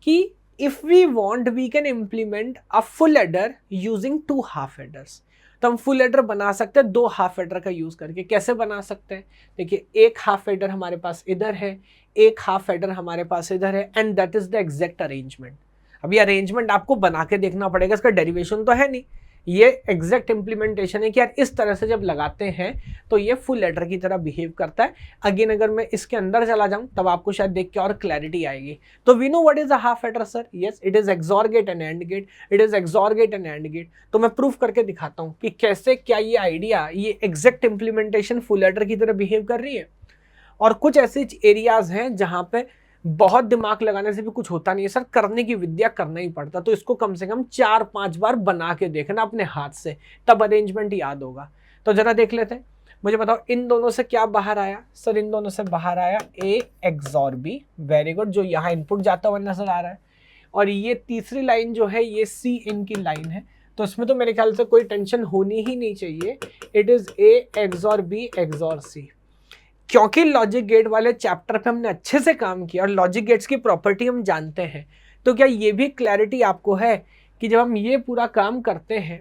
Speaker 1: कि if we want we can implement a full adder using 2 half adders. तो हम फुल एडर बना सकते हैं 2 हाफ एडर का यूज करके। कैसे बना सकते हैं? देखिए, एक हाफ एडर हमारे पास इधर है, एक हाफ एडर हमारे पास इधर है, and that is the exact arrangement. अभी अरेंजमेंट आपको बना के देखना पड़ेगा, इसका डेरिवेशन तो है नहीं, ये एग्जैक्ट इंप्लीमेंटेशन है कि यार इस तरह से जब लगाते हैं तो ये फुल एडर की तरह बिहेव करता है। अगेन अगर मैं इसके अंदर चला जाऊं तब आपको शायद देख के और क्लैरिटी आएगी। तो we know what is a half adder sir? Yes, it is XOR gate and and gate, it is XOR gate and and gate. तो मैं प्रूफ करके दिखाता हूं कि कैसे क्या ये आइडिया, ये एग्जैक्ट इंप्लीमेंटेशन फुल एडर की तरह बिहेव कर रही है। और कुछ ऐसे एरियाज हैं जहां पे बहुत दिमाग लगाने से भी कुछ होता नहीं है सर, करने की विद्या करना ही पड़ता। तो इसको कम से कम 4-5 बार बना के देखना अपने हाथ से, तब अरेंजमेंट याद होगा। तो जरा देख लेते हैं, मुझे बताओ इन दोनों से क्या बाहर आया? सर इन दोनों से बाहर आया A XOR B, very good, जो यहाँ इनपुट जाता हुआ नजर आ रहा है। और ये तीसरी लाइन जो है ये सी इन की लाइन है, तो इसमें तो मेरे ख्याल से कोई टेंशन होनी ही नहीं चाहिए। It is A XOR B XOR C. क्योंकि लॉजिक गेट वाले चैप्टर पे हमने अच्छे से काम किया और लॉजिक गेट्स की प्रॉपर्टी हम जानते हैं, तो क्या ये भी क्लैरिटी आपको है कि जब हम ये पूरा काम करते हैं,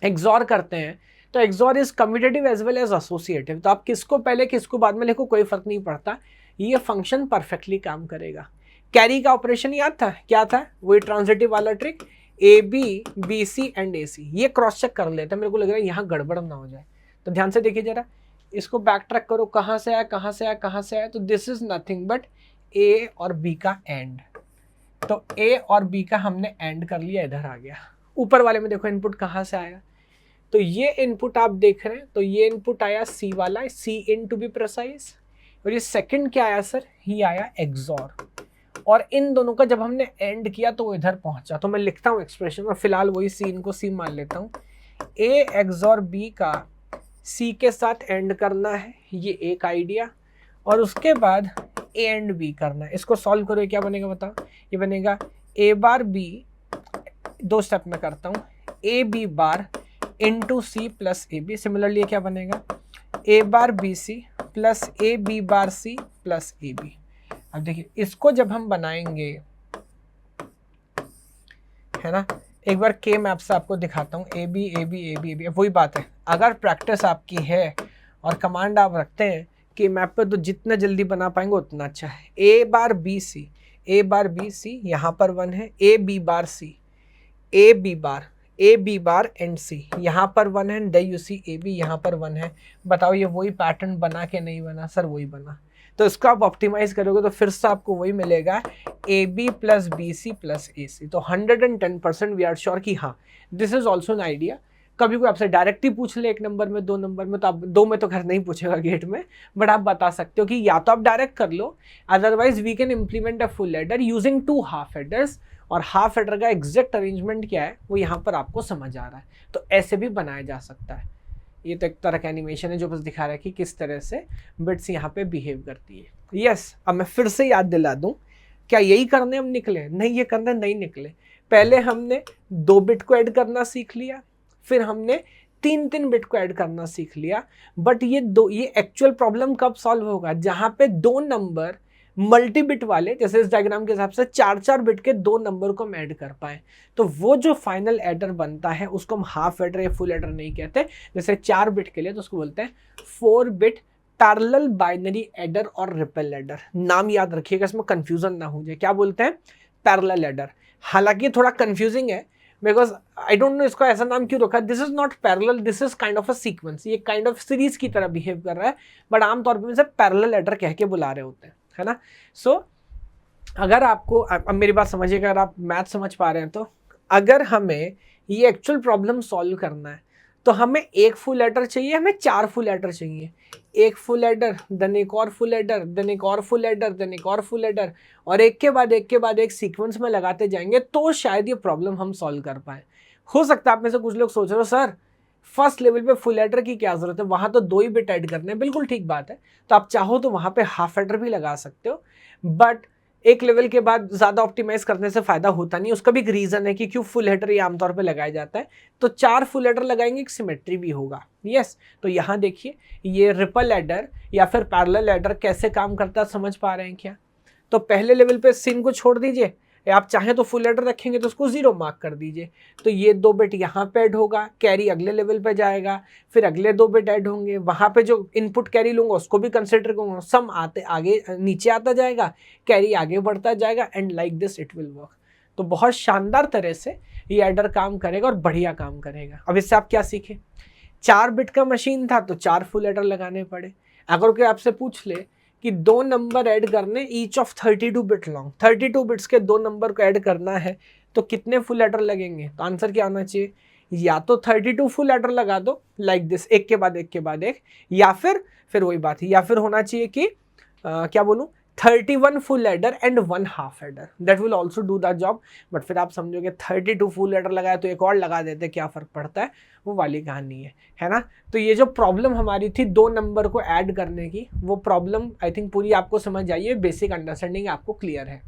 Speaker 1: एक्सॉर करते हैं, तो XOR is commutative as well as associative. तो आप किसको पहले किसको बाद में लिखो कोई फर्क नहीं पड़ता, ये फंक्शन परफेक्टली काम करेगा। कैरी का ऑपरेशन याद था? क्या था? वही ट्रांजिटिव वाला trick, A B, B C and A C. ये क्रॉस चेक कर लेते हैं, मेरे को लग रहा है यहाँ गड़बड़ ना हो जाए। तो ध्यान से देखिए जरा, इसको बैक ट्रैक करो, कहाँ से आया कहाँ से आया कहाँ से आया। तो दिस इज नथिंग बट ए और बी का एंड। तो ए और बी का हमने एंड कर लिया, इधर आ गया। ऊपर वाले में देखो इनपुट कहाँ से आया, तो ये इनपुट आप देख रहे हैं, तो ये इनपुट आया सी वाला, सी इन टू बी प्रिसाइज। और ये सेकंड क्या आया सर? ही आया एक्सॉर। और इन दोनों का जब हमने एंड किया तो वो इधर पहुंचा। तो मैं लिखता हूँ एक्सप्रेशन, और फिलहाल वही सी इनको सी मान लेता हूँ। ए एक्सॉर बी का सी के साथ एंड करना है, ये एक आइडिया। और उसके बाद ए एंड बी करना है। इसको सॉल्व करो, क्या बनेगा बताओ? ये बनेगा ए बार बी, 2 स्टेप में करता हूँ, A B bar into C plus A B. Similarly क्या बनेगा? A bar B C plus A B bar C plus A B. अब देखिए इसको जब हम बनाएंगे, है ना, एक बार के मैप से आपको दिखाता हूँ, A B A B A B A B. वही बात है, अगर प्रैक्टिस आपकी है और कमांड आप रखते हैं कि मैप पे, तो जितना जल्दी बना पाएंगे उतना अच्छा है। ए बार बी सी, ए बार बी सी, यहाँ पर 1 है, A B bar C, A B bar and C, यहाँ पर 1 है, D U C A B, यहाँ पर 1 है। बताओ ये वही पैटर्न बना के नहीं बना? सर वही बना। तो इसको आप ऑप्टिमाइज करोगे तो फिर से आपको वही मिलेगा, A B plus B C plus A C. तो 110% वी आर श्योर कि हाँ this is also an idea. कभी कोई आपसे डायरेक्ट ही पूछ ले 1 नंबर में 2 नंबर में, तो आप 2 में तो खैर नहीं पूछेगा गेट में, बट आप बता सकते हो कि या तो आप डायरेक्ट कर लो, otherwise we can implement a full adder using 2 half adders. और हाफ एडर का एग्जैक्ट अरेंजमेंट क्या है वो यहाँ पर आपको समझ आ रहा है। तो ऐसे भी बनाया जा सकता है। ये तो एक तरह का एनिमेशन है जो बस दिखा रहा है कि किस तरह से बिट्स यहाँ पे बिहेव करती है। यस, अब मैं फिर से याद दिला दूं, क्या यही करने हम निकले? नहीं, ये करने नहीं निकले। पहले हमने 2 बिट को ऐड करना सीख लिया, फिर हमने 3 बिट को ऐड करना सीख लिया। बट ये एक्चुअल प्रॉब्लम कब सॉल्व होगा? जहाँ पे 2 नंबर मल्टी बिट वाले, जैसे इस डायग्राम के हिसाब से 4-4 बिट के 2 नंबर को हम ऐड कर पाए, तो वो जो फाइनल एडर बनता है उसको हम हाफ एडर या फुल एडर नहीं कहते। जैसे 4 बिट के लिए तो उसको बोलते हैं 4 बिट पैरेलल बाइनरी एडर और रिपल एडर। नाम याद रखिएगा, इसमें कंफ्यूजन ना हो जाए। क्या बोलते हैं? Parallel adder. हालांकि थोड़ा कंफ्यूजिंग है, बिकॉज आई डोंट नो इसको ऐसा नाम क्यों रखा। This is not parallel, this is kind of a sequence. ये काइंड ऑफ सीरीज की तरह बिहेव कर रहा है, बट आमतौर पर इसे पैरेलल एडर कह के बुला रहे होते हैं, है ना। सो अगर आपको, अब मेरी बात समझिएगा, अगर आप मैथ समझ पा रहे हैं, तो अगर हमें ये एक्चुअल प्रॉब्लम सॉल्व करना है तो हमें 1 फुल एडर चाहिए, हमें 4 फुल एडर चाहिए। 1 फुल एडर, देन एक और फुल एडर, देन एक और फुल एडर, देन एक और फुल एडर, और एक के बाद एक सीक्वेंस में लगाते जाएंगे तो शायद ये प्रॉब्लम हम सॉल्व कर पाए। हो सकता है आप में से कुछ लोग सोच रहे हो सर फर्स्ट लेवल पे फुल एडर की क्या जरूरत है, वहां तो 2 ही बिट ऐड करने हैं। बिल्कुल ठीक बात है, तो आप चाहो तो वहां पे हाफ एडर भी लगा सकते हो, बट एक लेवल के बाद ज़्यादा ऑप्टिमाइज करने से फायदा होता नहीं। उसका भी एक रीज़न है कि क्यों फुल हेडर ये आमतौर पे लगाया जाता है। तो 4 फुल हेडर लगाएंगे, एक सिमेट्री भी होगा। यस, तो यहाँ देखिए ये रिपल एडर या फिर पैरेलल एडर कैसे काम करता है, समझ पा रहे हैं क्या? तो पहले लेवल पे सिन को छोड़ दीजिए, आप चाहें तो फुल एडर रखेंगे तो उसको 0 मार्क कर दीजिए। तो ये 2 बिट यहाँ पे ऐड होगा, कैरी अगले लेवल पे जाएगा, फिर अगले 2 बिट ऐड होंगे, वहाँ पे जो इनपुट कैरी लूँगा उसको भी कंसिडर करूँगा, सम आते आगे नीचे आता जाएगा, कैरी आगे बढ़ता जाएगा, and like this it will work. तो बहुत शानदार तरह से ये एडर काम करेगा और बढ़िया काम करेगा। अब इससे आप क्या सीखे, 4 बिट का मशीन था तो 4 फुल एडर लगाने पड़े। अगर कोई आपसे पूछ ले कि 2 नंबर ऐड करने each of 32 bit long, 32 bits के 2 नंबर को ऐड करना है तो कितने फुल एडर लगेंगे, तो आंसर क्या होना चाहिए, या तो 32 फुल एडर लगा दो लाइक दिस, एक के बाद एक के बाद एक, या फिर वही बात है, या फिर होना चाहिए कि क्या बोलूं, 31 full adder and 1 half adder, that will also do the job. But फिर आप समझोगे 32 फुल एडर लगाया तो एक और लगा देते, क्या फर्क पड़ता है, वो वाली कहानी है ना। तो ये जो प्रॉब्लम हमारी थी 2 नंबर को ऐड करने की, वो प्रॉब्लम आई थिंक पूरी आपको समझ आई है, बेसिक अंडरस्टैंडिंग आपको क्लियर है।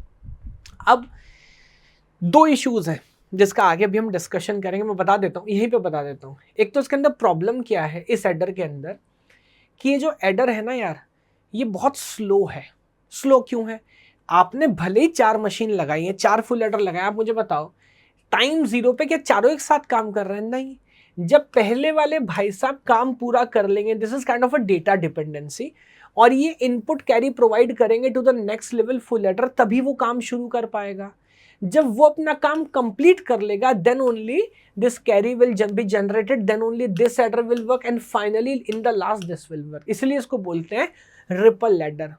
Speaker 1: अब 2 इश्यूज हैं जिसका आगे भी हम डिस्कशन करेंगे, मैं बता देता हूँ, यहीं पे बता देता हूँ। एक तो इसके अंदर प्रॉब्लम क्या है इस एडर के अंदर, कि ये जो एडर है ना यार, ये बहुत स्लो है। स्लो क्यों है, आपने भले ही 4 मशीन लगाई है, 4 फुल एडर लगाए, आप मुझे बताओ टाइम 0 पे क्या चारों एक साथ काम कर रहे हैं, नहीं। जब पहले वाले भाई साहब काम पूरा कर लेंगे, this is kind of a data dependency, और ये इनपुट कैरी प्रोवाइड करेंगे to the next level full adder, तभी वो काम शुरू कर पाएगा। जब वो अपना काम कंप्लीट कर लेगा, then only this carry will be generated, then only this adder will work, and finally in the last this will work. इसलिए इसको बोलते हैं रिपल एडर।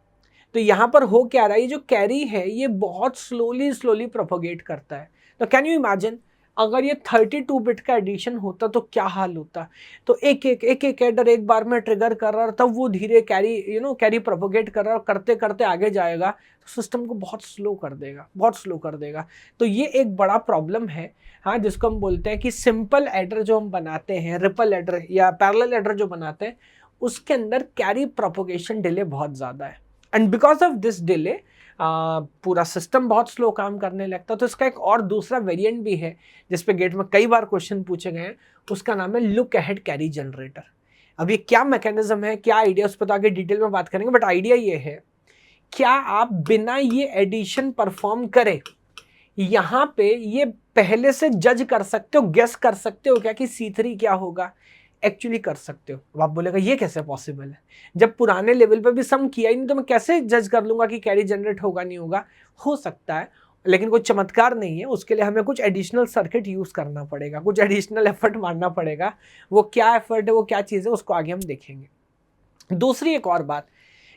Speaker 1: तो यहाँ पर हो क्या रहा है, ये जो कैरी है ये बहुत स्लोली प्रोपोगेट करता है। तो कैन यू इमेजिन अगर ये 32 बिट का एडिशन होता तो क्या हाल होता। तो एक एडर एक बार में ट्रिगर कर रहा है, तब वो धीरे कैरी प्रोपोगेट कर रहा है, करते करते आगे जाएगा, तो सिस्टम को बहुत स्लो कर देगा। तो ये एक बड़ा प्रॉब्लम है, हाँ, जिसको हम बोलते हैं कि सिंपल एडर जो हम बनाते हैं, रिपल एडर या पैरेलल एडर जो बनाते हैं, उसके अंदर कैरी प्रोपोगेशन डिले बहुत ज़्यादा है, and because of this delay पूरा सिस्टम बहुत स्लो काम करने लगता है। तो इसका एक और दूसरा वेरिएंट भी है जिसपे गेट में कई बार क्वेश्चन पूछे गए हैं, उसका नाम है लुक अहेड कैरी जनरेटर। अब ये क्या मैकेनिज्म है, क्या आइडिया, उस पर तो आगे डिटेल में बात करेंगे, बट आइडिया ये है, क्या आप बिना ये एडिशन परफॉर्म करे यहाँ पे ये पहले से जज कर सकते हो, गेस कर सकते हो क्या कि C3 क्या होगा, एक्चुअली कर सकते हो। अब आप बोलेगा ये कैसे पॉसिबल है, जब पुराने लेवल पे भी सम किया ही नहीं तो मैं कैसे जज कर लूंगा कि कैरी जनरेट होगा नहीं होगा। हो सकता है, लेकिन कोई चमत्कार नहीं है, उसके लिए हमें कुछ एडिशनल सर्किट यूज करना पड़ेगा, कुछ एडिशनल एफर्ट मारना पड़ेगा। वो क्या एफर्ट है, वो क्या चीज़ है, उसको आगे हम देखेंगे। दूसरी एक और बात,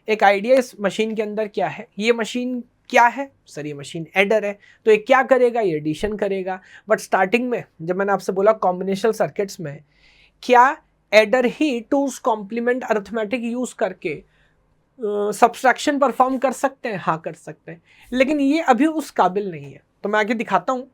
Speaker 1: एक आइडिया इस मशीन के अंदर क्या है, ये मशीन क्या है सर, ये मशीन एडर है, तो ये क्या करेगा, ये एडिशन करेगा। बट स्टार्टिंग में जब मैंने आपसे बोला कॉम्बिनेशनल सर्किट्स में, क्या एडर ही टूज कॉम्प्लीमेंट अरिथमेटिक यूज करके सब्सट्रैक्शन परफॉर्म कर सकते हैं, हाँ कर सकते हैं, लेकिन ये अभी उस काबिल नहीं है। तो मैं आगे दिखाता हूँ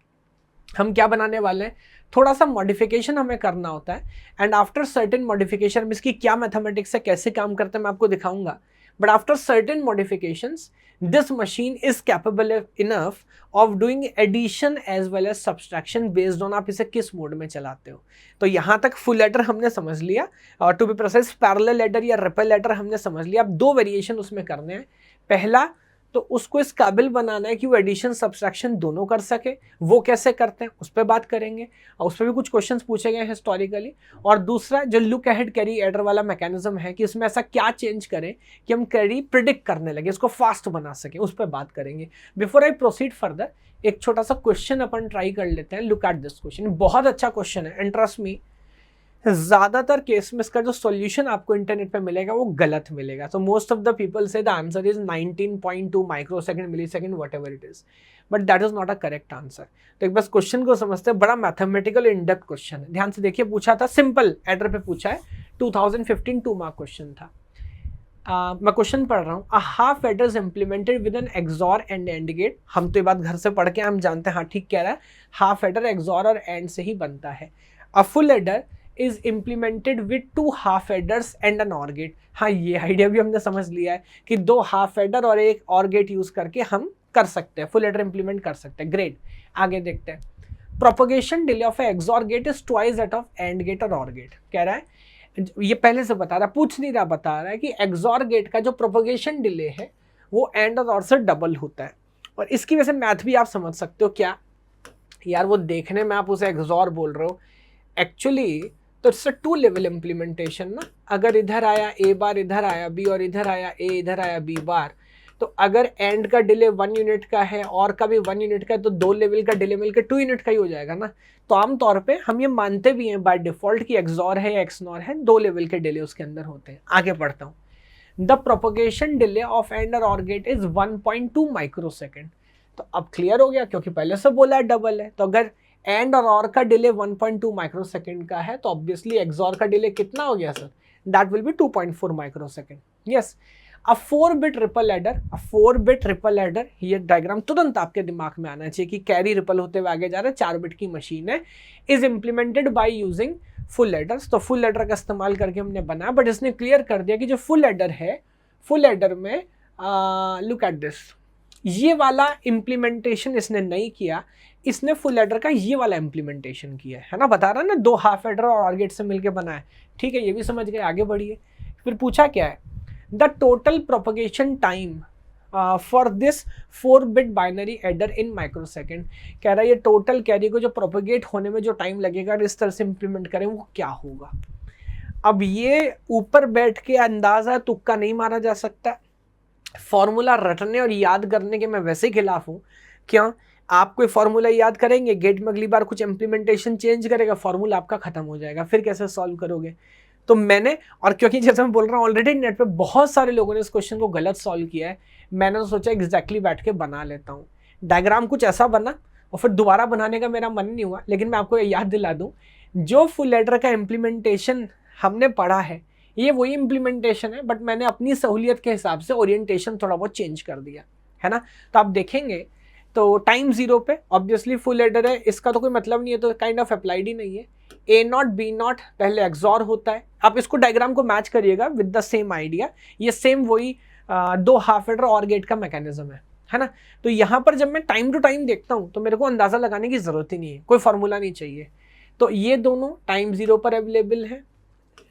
Speaker 1: हम क्या बनाने वाले हैं। थोड़ा सा मॉडिफिकेशन हमें करना होता है, एंड आफ्टर सर्टेन मॉडिफिकेशन, इसकी क्या मैथमेटिक्स है, कैसे काम करते हैं मैं आपको दिखाऊंगा। But after certain modifications this machine is capable enough of doing addition as well as subtraction based on आप इसे किस मोड में चलाते हो। तो यहाँ तक फुल एडर हमने समझ लिया, और to be process parallel adder या रिपल एडर हमने समझ लिया। अब 2 वेरिएशन उसमें करने हैं। पहला तो उसको इस काबिल बनाना है कि वो एडिशन सब्सट्रैक्शन दोनों कर सके। वो कैसे करते हैं उस पर बात करेंगे, और उस पर भी कुछ क्वेश्चंस पूछे गए हिस्टोरिकली। और दूसरा जो लुक अहेड कैरी एडर वाला मैकेनिज्म है कि उसमें ऐसा क्या चेंज करें कि हम कैरी प्रिडिक्ट करने लगे, इसको फास्ट बना सके, उस पर बात करेंगे। बिफोर आई प्रोसीड फर्दर, एक छोटा सा क्वेश्चन अपन ट्राई कर लेते हैं। लुक एट दिस क्वेश्चन, बहुत अच्छा क्वेश्चन है, एंड ट्रस्ट मी ज्यादातर केस में इसका जो सॉल्यूशन आपको इंटरनेट पे मिलेगा वो गलत मिलेगा। So most of the people say the answer is 19.2 microsecond, millisecond, whatever it is, but that is not a correct answer. तो एक बस क्वेश्चन को समझते हैं, बड़ा मैथमेटिकल इन डेप्थ क्वेश्चन है। ध्यान से देखिए, पूछा था सिंपल एडर पे पूछा है, 2015 2 मार्क क्वेश्चन था। मैं क्वेश्चन पढ़ रहा हूँ। A half adder is implemented with an XOR and and gate. हम तो ये बात घर से पढ़ के हम जानते हैं, हाँ ठीक कह रहा है, हाफ एडर एक्सॉर और एंड से ही बनता है। अ full adder is implemented with 2 half adders and an OR gate। हाँ, ये आइडिया भी हमने समझ लिया है कि 2 हाफ एडर और एक OR गेट यूज करके हम कर सकते हैं, फुल एडर इंप्लीमेंट कर सकते हैं। ग्रेट, आगे देखते हैं। Propagation delay of XOR gate is twice that of and gate और OR गेट। कह रहा है, ये पहले से बता रहा है, पूछ नहीं रहा, बता रहा है कि एक्सॉर गेट का जो प्रोपोगेशन डिले है वो एंड और OR से डबल होता है, और इसकी वजह से मैथ भी आप समझ सकते हो क्या यार, वो देखने में आप उसे एक्सॉर बोल रहे हो, एक्चुअली तो इट्स अ 2 लेवल इम्प्लीमेंटेशन ना। अगर इधर आया ए बार, इधर आया बी, और इधर आया ए, इधर आया बी बार, तो अगर एंड का डिले 1 यूनिट का है और का भी 1 यूनिट का है, तो 2 लेवल का डिले मिलकर 2 यूनिट का ही हो जाएगा ना। तो आमतौर पे हम ये मानते भी हैं बाय डिफॉल्ट कि एक्सॉर है या एक्सनॉर है, 2 लेवल के डिले उसके अंदर होते हैं। आगे बढ़ता हूँ। The propagation delay of and और ऑर गेट इज 1.2 माइक्रोसेकंड। तो अब क्लियर हो गया, क्योंकि पहले से बोला है डबल है, तो अगर एंड और ऑर का डिले 1.2 माइक्रोसेकंड का है, तो ऑब्वियसली एक्सॉर का डिले कितना हो गया sir, that will be 2.4 microsecond. Yes, a four bit ripple adder, a four bit ripple adder, ये डायग्राम तुरंत आपके दिमाग में आना चाहिए कि कैरी रिपल होते हुए आगे जा रहा है, 4 बिट की मशीन है, is implemented by using full aiders. तो फुल एडर का इस्तेमाल करके हमने बनाया, बट इसने क्लियर कर दिया कि जो फुल एडर है, फुल एडर में लुक एट दिस, ये वाला इम्प्लीमेंटेशन इसने नहीं किया, इसने फुल एडर का ये वाला इम्प्लीमेंटेशन किया है ना। बता रहा ना, 2 हाफ एडर और ऑर गेट से मिलकर बना है। ठीक है, ये भी समझ गए, आगे बढ़िए। फिर पूछा क्या है, the total propagation time for this four bit binary adder in microsecond. कह रहा है ये टोटल कैरी को जो प्रोपगेट होने में जो टाइम लगेगा इस तरह से इंप्लीमेंट करें, वो क्या होगा। अब ये ऊपर बैठ के अंदाजा तुक्का नहीं मारा जा सकता, फॉर्मूला रटने और याद करने के मैं वैसे ही खिलाफ हूँ। क्यों, आप कोई फॉर्मूला याद करेंगे, गेट में अगली बार कुछ इंप्लीमेंटेशन चेंज करेगा, फॉर्मूला आपका खत्म हो जाएगा, फिर कैसे सॉल्व करोगे। तो मैंने, और क्योंकि जैसे मैं बोल रहा हूँ ऑलरेडी नेट पे बहुत सारे लोगों ने इस क्वेश्चन को गलत सॉल्व किया है, मैंने तो सोचा एग्जैक्टली बैठ के बना लेता हूँ। डायग्राम कुछ ऐसा बना और फिर दोबारा बनाने का मेरा मन नहीं हुआ, लेकिन मैं आपको याद दिला दूँ, जो फुल एडर का इम्प्लीमेंटेशन हमने पढ़ा है ये वही इम्प्लीमेंटेशन है, बट मैंने अपनी सहूलियत के हिसाब से ओरिएंटेशन थोड़ा बहुत चेंज कर दिया है ना। तो आप देखेंगे तो टाइम 0 पे ऑब्वियसली फुल एडर है, इसका तो कोई मतलब नहीं है, तो काइंड ऑफ अप्लाइड ही नहीं है। ए नॉट बी नॉट पहले एक्सॉर होता है, आप इसको डायग्राम को मैच करिएगा विद द सेम आइडिया, ये सेम वही 2 हाफ एडर और गेट का मैकेनिज्म है ना। तो यहाँ पर जब मैं टाइम टू टाइम देखता हूँ तो मेरे को अंदाजा लगाने की जरूरत ही नहीं है, कोई फॉर्मूला नहीं चाहिए। तो ये दोनों टाइम 0 पर अवेलेबल है,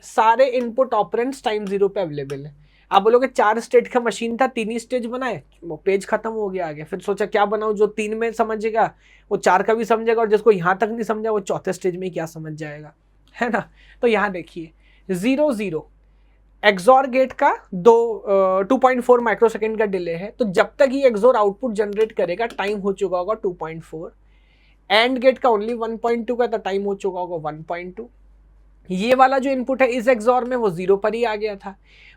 Speaker 1: सारे इनपुट ऑपरेंड्स टाइम 0 पे अवेलेबल है। आप बोलोगे 4 स्टेज का मशीन था, 3 ही स्टेज बनाए, वो पेज खत्म हो गया आगे, फिर सोचा क्या बनाऊं जो 3 में समझेगा वो 4 का भी समझेगा, और जिसको यहाँ तक नहीं समझा वो 4थे स्टेज में क्या समझ जाएगा, है ना। तो यहाँ देखिए 0 0 एक्सॉर गेट का 2.4 माइक्रोसेकंड का डिले है, तो जब तक ये एक्सॉर आउटपुट जनरेट करेगा टाइम हो चुका होगा 2.4। एंड गेट का ओनली 1.2 का, तो टाइम हो चुका होगा 1.2। ये वाला जो इनपुट है इस एक्सॉर में वो 0 पर ही आ गया था,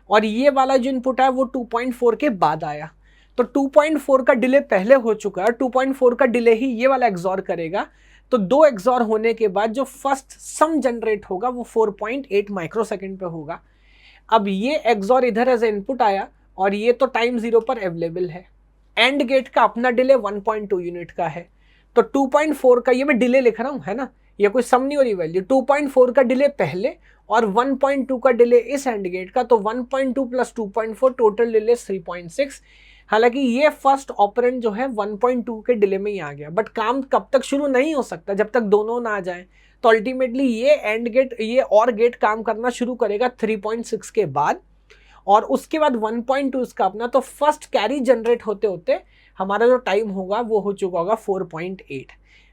Speaker 1: और ये वाला जो इनपुट है वो 2.4 के बाद आया, तो 2.4 का डिले पहले हो चुका है, 2.4 का डिले ही ये वाला एक्सॉर करेगा। तो 2 एक्सॉर होने के बाद जो फर्स्ट सम जनरेट होगा वो 4.8 माइक्रोसेकंड पे होगा। अब ये एक्सॉर इधर एज इनपुट आया और ये तो टाइम 0 पर अवेलेबल है। एंड गेट का अपना डिले 1.2 यूनिट का है, तो 2.4 का, ये मैं डिले लिख रहा हूँ है ना, ये कोई सम नहीं हो रही वैल्यू, 2.4 का डिले पहले और 1.2 का डिले इस एंड गेट का, तो 1.2 प्लस 2.4 टोटल डिले 3.6। हालांकि ये फर्स्ट ऑपरेंड जो है 1.2 के डिले में ही आ गया, बट काम कब तक शुरू नहीं हो सकता जब तक दोनों ना आ जाए। तो अल्टीमेटली ये एंड गेट, ये और गेट काम करना शुरू करेगा 3.6 के बाद, और उसके बाद 1.2 इसका अपना, तो फर्स्ट कैरी जनरेट होते होते हमारा जो टाइम होगा वो हो चुका होगा 4.8।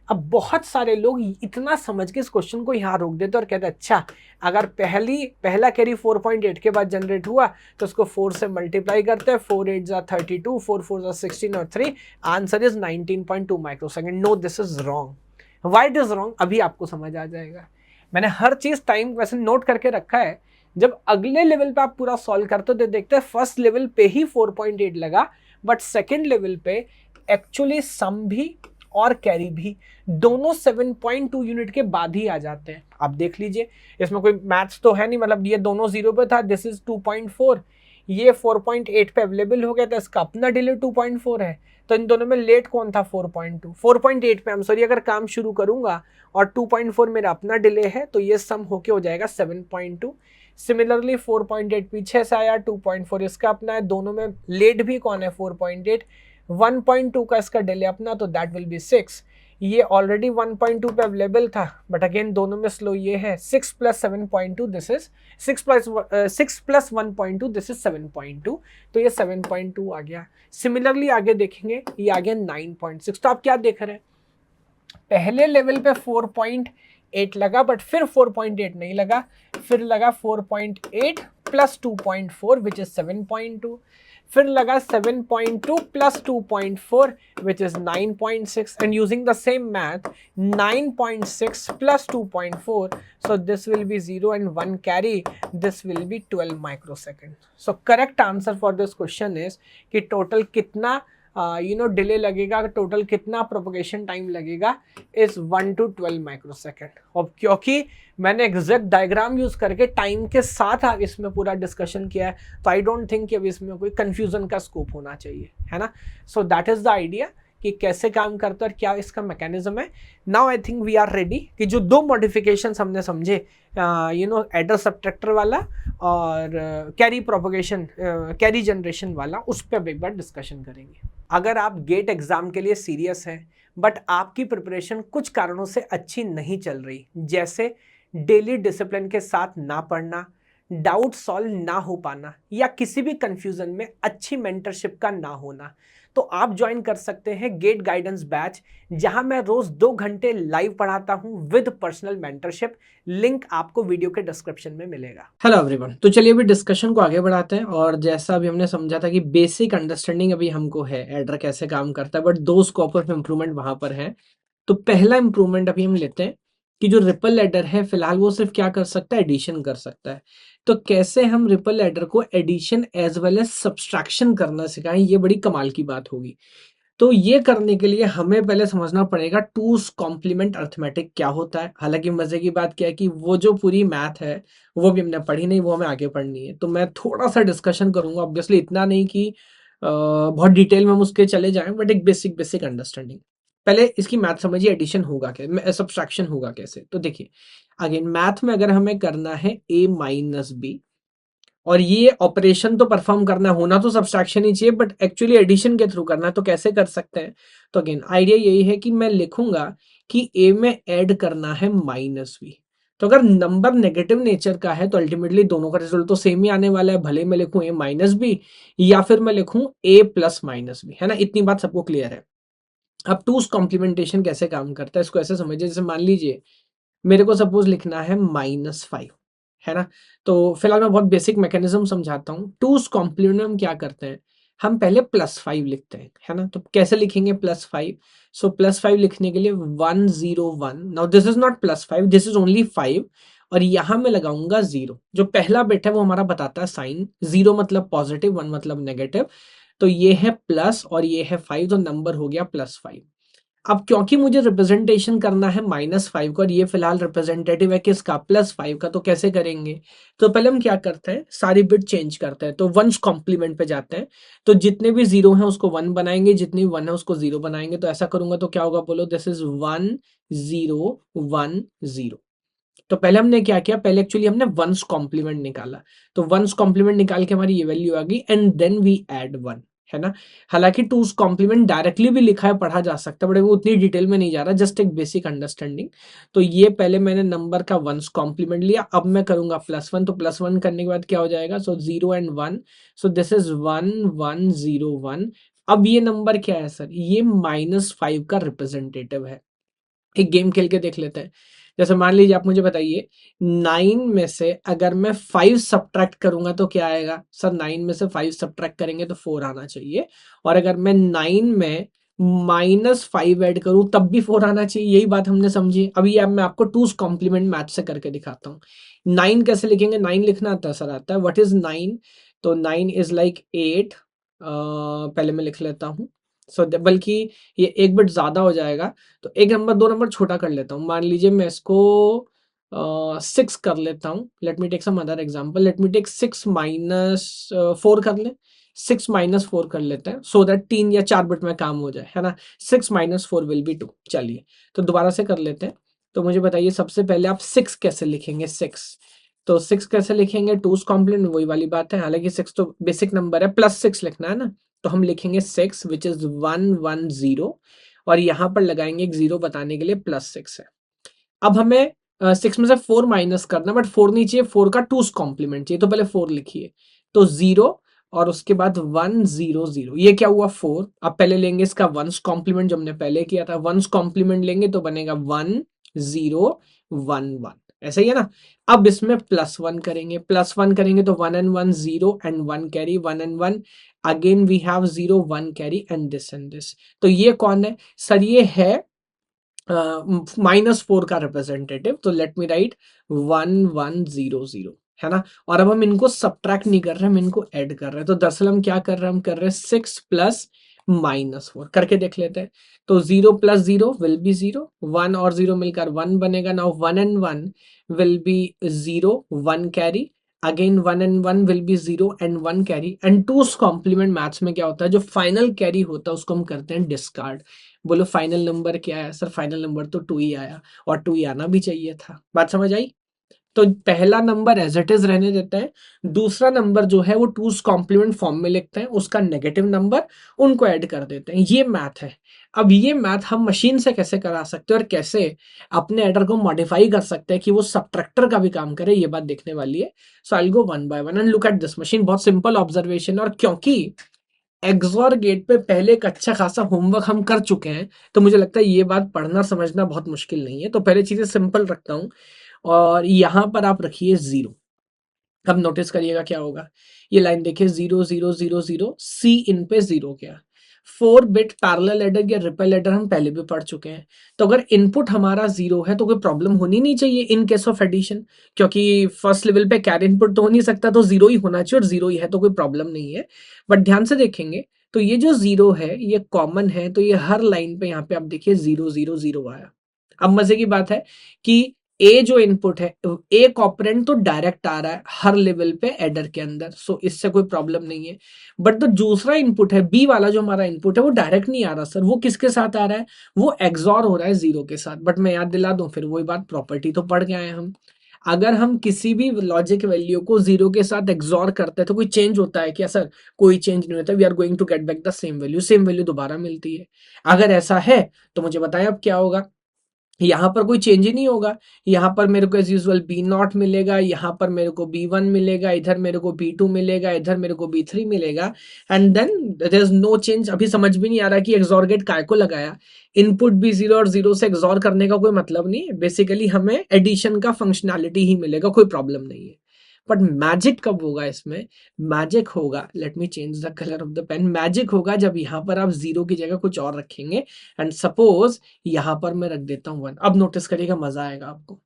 Speaker 1: अब बहुत सारे लोग इतना समझ के इस क्वेश्चन को यहाँ रोक देते और कहते अच्छा अगर पहला कैरी 4.8 के बाद जनरेट हुआ तो उसको 4 से मल्टीप्लाई करते हैं, 4 8 जा 32, 4 4 जा 16 और 3, answer is 19.2 microsecond. No, this is wrong. Why it is wrong अभी आपको समझ आ जाएगा। मैंने हर चीज टाइम वैसे नोट करके रखा है, जब अगले लेवल पे आप पूरा सॉल्व करते हो तो देखते हैं फर्स्ट लेवल पे ही 4.8 लगा, बट सेकेंड लेवल पे एक्चुअली सम भी और कैरी भी दोनों 7.2 यूनिट के बाद ही आ जाते हैं। आप देख लीजिए, इसमें कोई मैथ्स तो है नहीं, मतलब ये दोनों 0 पे था, दिस इज 2.4, ये 4.8 पे अवेलेबल हो गया था, इसका अपना डिले 2.4 है, तो इन दोनों में लेट कौन था 4.2, 4.8 पे अगर काम शुरू करूंगा और 2.4 मेरा अपना डिले है तो ये सम होके हो जाएगा 7.2। सिमिलरली 4.8 पीछे से आया, 2.4 इसका अपना है, दोनों में लेट भी कौन है 4.8, 1.2 का इसका डिले अपना, तो दैट विल बी 6। ये ऑलरेडी 1.2 पे अवेलेबल था, बट अगेन दोनों में स्लो ये है 6 plus 7.2, this is 6 plus 1.2, this is 7.2, तो ये 7.2 आ गया। सिमिलरली आगे देखेंगे, ये आ गया 9.6। तो आप क्या देख रहे हैं, पहले लेवल पे 4.8 लगा, बट फिर 4.8 नहीं लगा, फिर लगा 4.8 प्लस 2.4 विच इज 7.2, फिर लगा 7.2 plus 2.4 which is 9.6, and using the same math 9.6 plus 2.4, so this will be 0 and 1 carry, this will be 12 microsecond. So correct answer for this question is कि total कितना delay लगेगा, total कितना propagation time लगेगा is 1 to 12 microsecond. और क्योंकि मैंने exact diagram use करके time के साथ इसमें पूरा डिस्कशन किया है, तो आई डोंट थिंक कि अब इसमें कोई कंफ्यूजन का स्कोप होना चाहिए, है ना। So that is the idea कि कैसे काम करता है और क्या इसका मैकेनिज्म है। Now I think we are ready कि जो दो मॉडिफिकेशंस हमने समझे, एडर सब्ट्रैक्टर वाला और कैरी प्रोपगेशन कैरी जनरेशन वाला, उस पर अब एक बार डिस्कशन करेंगे। अगर आप गेट एग्जाम के लिए सीरियस हैं बट आपकी प्रिपरेशन कुछ कारणों से अच्छी नहीं चल रही, जैसे डेली डिसिप्लिन के साथ ना पढ़ना, डाउट सॉल्व ना हो पाना, या किसी भी कंफ्यूजन में अच्छी मेंटरशिप का ना होना, तो आप ज्वाइन कर सकते हैं गेट गाइडेंस बैच, जहां मैं रोज 2 घंटे लाइव पढ़ाता हूं विद पर्सनल मेंटरशिप। लिंक आपको वीडियो के डिस्क्रिप्शन में मिलेगा। हेलो एवरीवन, तो चलिए अभी डिस्कशन को आगे बढ़ाते हैं। और जैसा अभी हमने समझा था कि बेसिक अंडरस्टैंडिंग अभी हमको है एडर कैसे काम करता है, बट दो स्कोप ऑफ इंप्रूवमेंट वहां पर है। तो पहला इंप्रूवमेंट अभी हम लेते हैं कि जो रिपल एडर है फिलहाल वो सिर्फ क्या कर सकता है, एडिशन कर सकता है। तो कैसे हम रिपल एडर को addition as well as subtraction करना सिखाएं, ये बड़ी कमाल की बात होगी। तो ये करने के लिए हमें पहले समझना पड़ेगा टूस कॉम्प्लीमेंट अर्थमेटिक क्या होता है। हालांकि मजे की बात क्या है कि वो जो पूरी मैथ है वो भी हमने पढ़ी नहीं, वो हमें आगे पढ़नी है। तो मैं थोड़ा सा डिस्कशन करूंगा, ऑब्वियसली इतना नहीं कि बहुत डिटेल में हम उसके चले जाएं, बट एक बेसिक बेसिक अंडरस्टैंडिंग। पहले इसकी मैथ समझिए, एडिशन होगा क्या, सब्सट्रैक्शन होगा कैसे। तो देखिए अगेन मैथ में अगर हमें करना है a माइनस बी, और ये ऑपरेशन तो परफॉर्म करना होना तो सब्सट्रैक्शन ही चाहिए, बट एक्चुअली एडिशन के थ्रू करना है, तो कैसे कर सकते हैं। तो अगेन आइडिया यही है कि मैं लिखूंगा कि a में ऐड करना है माइनस बी। तो अगर नंबर नेगेटिव नेचर का है तो अल्टीमेटली दोनों का रिजल्ट तो सेम ही आने वाला है, भले मैं लिखूं a माइनस बी या फिर मैं लिखूं a प्लस माइनस बी, है ना। इतनी बात सबको क्लियर है। अब टूस कॉम्प्लीमेंटेशन कैसे काम करता है इसको ऐसे समझिए, जैसे मान लीजिए मेरे को सपोज लिखना है -5, है ना। तो फिलहाल मैं बहुत बेसिक मैकेनिज्म समझाता हूँ। टूस कॉम्प्लीमेंट में हम क्या करते हैं, हम पहले +5 लिखते हैं, है ना। तो कैसे लिखेंगे +5, सो +5 लिखने के लिए 101, now this is not +5, this is only 5, और यहां मैं लगाऊंगा 0। जो पहला बिट है वो हमारा बताता है साइन, 0 मतलब पॉजिटिव, 1 मतलब नेगेटिव। तो ये है प्लस और ये है 5, तो नंबर हो गया +5। अब क्योंकि मुझे रिप्रेजेंटेशन करना है -5 का, और ये फिलहाल रिप्रेजेंटेटिव है किसका, +5 का, तो कैसे करेंगे। तो पहले हम क्या करते हैं, सारी बिट चेंज करते हैं, तो वंस कॉम्प्लीमेंट पे जाते हैं। तो जितने भी 0 हैं उसको 1 बनाएंगे, जितनी 1 है उसको 0 बनाएंगे। तो ऐसा करूंगा तो क्या होगा, बोलो, दिस इज 1 0 1 0। तो पहले हमने क्या किया, पहले एक्चुअली हमने वंस कॉम्प्लीमेंट निकाला। तो वंस कॉम्प्लीमेंट निकाल के हमारी ये वैल्यू आ गई, एंड देन वी ऐड 1, है ना। हालांकि टूस कॉम्प्लीमेंट डायरेक्टली भी लिखा है, पढ़ा जा सकता है, बट वो उतनी डिटेल में नहीं जा रहा, जस्ट एक बेसिक अंडरस्टैंडिंग। तो ये पहले मैंने नंबर का वंस कॉम्प्लीमेंट लिया, अब मैं करूंगा +1, तो +1 करने के बाद क्या हो जाएगा, सो 0 एंड 1, सो दिस इज 1 1 0 1। अब ये नंबर क्या है सर, ये -5 का रिप्रेजेंटेटिव है। एक गेम खेल के देख लेते हैं। जैसे मान लीजिए आप मुझे बताइए 9 में से अगर मैं 5 सब्ट्रैक्ट करूंगा तो क्या आएगा सर, 9 में से 5 सब्ट्रैक्ट करेंगे तो 4 आना चाहिए। और अगर मैं 9 में -5 ऐड करूं तब भी 4 आना चाहिए। यही बात हमने समझी। अभी अब मैं आपको टूस कॉम्प्लीमेंट मैथ से करके दिखाता हूँ। 9 कैसे लिखेंगे, 9 लिखना आता है सर, आता है। व्हाट इज 9, तो 9 इज लाइक 8। पहले मैं लिख लेता हूँ, सो बल्कि ये एक बिट ज्यादा हो जाएगा, तो एक नंबर 2 नंबर छोटा कर लेता हूँ। मान लीजिए मैं इसको 6 कर लेता हूँ। Let me take some other example, let me take 6 minus 4 कर ले, 6 माइनस 4 कर लेते हैं, सो दैट 3 या 4 बिट में काम हो जाए, है ना। 6 माइनस 4 विल बी 2। चलिए तो दोबारा से कर लेते हैं। तो मुझे बताइए सबसे पहले आप 6 कैसे लिखेंगे, 6, तो 6 कैसे लिखेंगे, टूस कॉम्प्लीमेंट, वही वाली बात है। हालांकि 6 तो बेसिक नंबर है, +6 लिखना है ना। तो हम लिखेंगे 6 विच इज 1 1 0, और यहाँ पर लगाएंगे एक 0 बताने के लिए +6 है। अब हमें 6 में से 4 माइनस करना, बट 4 नहीं चाहिए, 4 का 2's कॉम्प्लीमेंट चाहिए, तो पहले 4 लिखिए, तो 0 और उसके बाद 1 0 0, ये क्या हुआ 4। अब पहले लेंगे इसका 1's कॉम्प्लीमेंट जो हमने पहले किया था, 1's कॉम्प्लीमेंट लेंगे तो बनेगा 1 0 1 1, ऐसा ही है ना। अब इसमें +1 करेंगे, +1 करेंगे तो 1 and 1 0 and 1 carry, 1 and 1 again we have 0 1 carry and this. तो ये कौन है सर, ये है -4 का रिप्रेजेंटेटिव, तो लेट मी राइट 1 1 0 0, है ना। और अब हम इनको सब्ट्रैक्ट नहीं कर रहे, हम इनको ऐड कर रहे हैं, तो दरअसल हम क्या कर रहे हैं, हम कर रहे हैं 6 प्लस -4 करके देख लेते हैं। तो 0 + 0 विल बी 0, 1 और 0 मिलकर 1 बनेगा। Now 1 and 1 will be 0 1 carry, again 1 and 1 will be 0 and 1 carry, and 2's complement maths में क्या होता है, जो फाइनल कैरी होता है उसको हम करते हैं डिस्कार्ड। बोलो फाइनल नंबर क्या है सर, फाइनल नंबर तो 2 ही आया, और 2 ही आना भी चाहिए था। बात समझ आई। तो पहला नंबर एज इट इज रहने देते हैं, दूसरा नंबर जो है वो 2's कॉम्प्लीमेंट फॉर्म में लिखते हैं, उसका नेगेटिव नंबर उनको ऐड कर देते हैं। ये मैथ है। अब ये मैथ हम मशीन से कैसे करा सकते हैं और कैसे अपने एडर को मॉडिफाई कर सकते हैं कि वो सबट्रैक्टर का भी काम करे, ये बात देखने वाली है। So I will go one by one and look at this machine. बहुत सिंपल ऑब्जर्वेशन, और क्योंकि एक्सॉर गेट पे पहले एक अच्छा खासा होमवर्क हम कर चुके हैं, तो मुझे लगता है ये बात पढ़ना समझना बहुत मुश्किल नहीं है। तो पहले चीजें सिंपल रखता हूं, और यहां पर आप रखिए 0। अब नोटिस करिएगा क्या होगा, ये लाइन देखिए 0 0 0 0, सी इन पे 0 गया। 4 बिट पैरेलल एडर या रिपल एडर हम पहले भी पढ़ चुके हैं। तो अगर इनपुट हमारा 0 है तो कोई प्रॉब्लम होनी नहीं चाहिए इन केस ऑफ एडिशन, क्योंकि फर्स्ट लेवल पे कैरी इनपुट तो हो नहीं सकता, तो 0 ही होना चाहिए, और 0 ही है तो कोई प्रॉब्लम नहीं है। बट ध्यान से देखेंगे तो ये जो 0 है ये कॉमन है, तो ये हर लाइन पे यहाँ पे आप देखिए 0 0 0 आया। अब मजे की बात है कि ए जो इनपुट है, एक ऑपरेंड तो डायरेक्ट आ रहा है हर लेवल पे एडर के अंदर, सो इससे कोई प्रॉब्लम नहीं है। बट जो दूसरा इनपुट है बी वाला, जो हमारा इनपुट है वो डायरेक्ट नहीं आ रहा सर, वो किसके साथ आ रहा है, वो एक्सॉर हो रहा है 0 के साथ। बट मैं याद दिला दूं, फिर वही बात, प्रॉपर्टी तो पढ़ के आए हम, अगर हम किसी भी लॉजिक वैल्यू को 0 के साथ एक्सॉर करते हैं तो कोई चेंज होता है क्या सर, कोई चेंज नहीं होता। We are going to get back the same value, same value दोबारा मिलती है। अगर ऐसा है तो मुझे बताएं अब क्या होगा। यहाँ पर कोई चेंज ही नहीं होगा, यहाँ पर मेरे को एज यूजुअल B0 मिलेगा, यहाँ पर मेरे को B1 मिलेगा, इधर मेरे को B2 मिलेगा, इधर मेरे को B3 मिलेगा, and then there is no change. अभी समझ भी नहीं आ रहा कि एक्सॉर गेट काय को लगाया, इनपुट भी 0 और 0 से एक्सॉर करने का कोई मतलब नहीं है, बेसिकली हमें एडिशन का फंक्शनैलिटी ही मिलेगा, कोई प्रॉब्लम नहीं है। बट मैजिक कब होगा इसमें, मैजिक होगा, let me change the colour of the pen, magic होगा जब यहाँ पर आप 0 की जगह कुछ और रखेंगे, एंड सपोज यहां पर मैं रख देता हूं 1। अब नोटिस करिएगा, मजा आएगा आपको।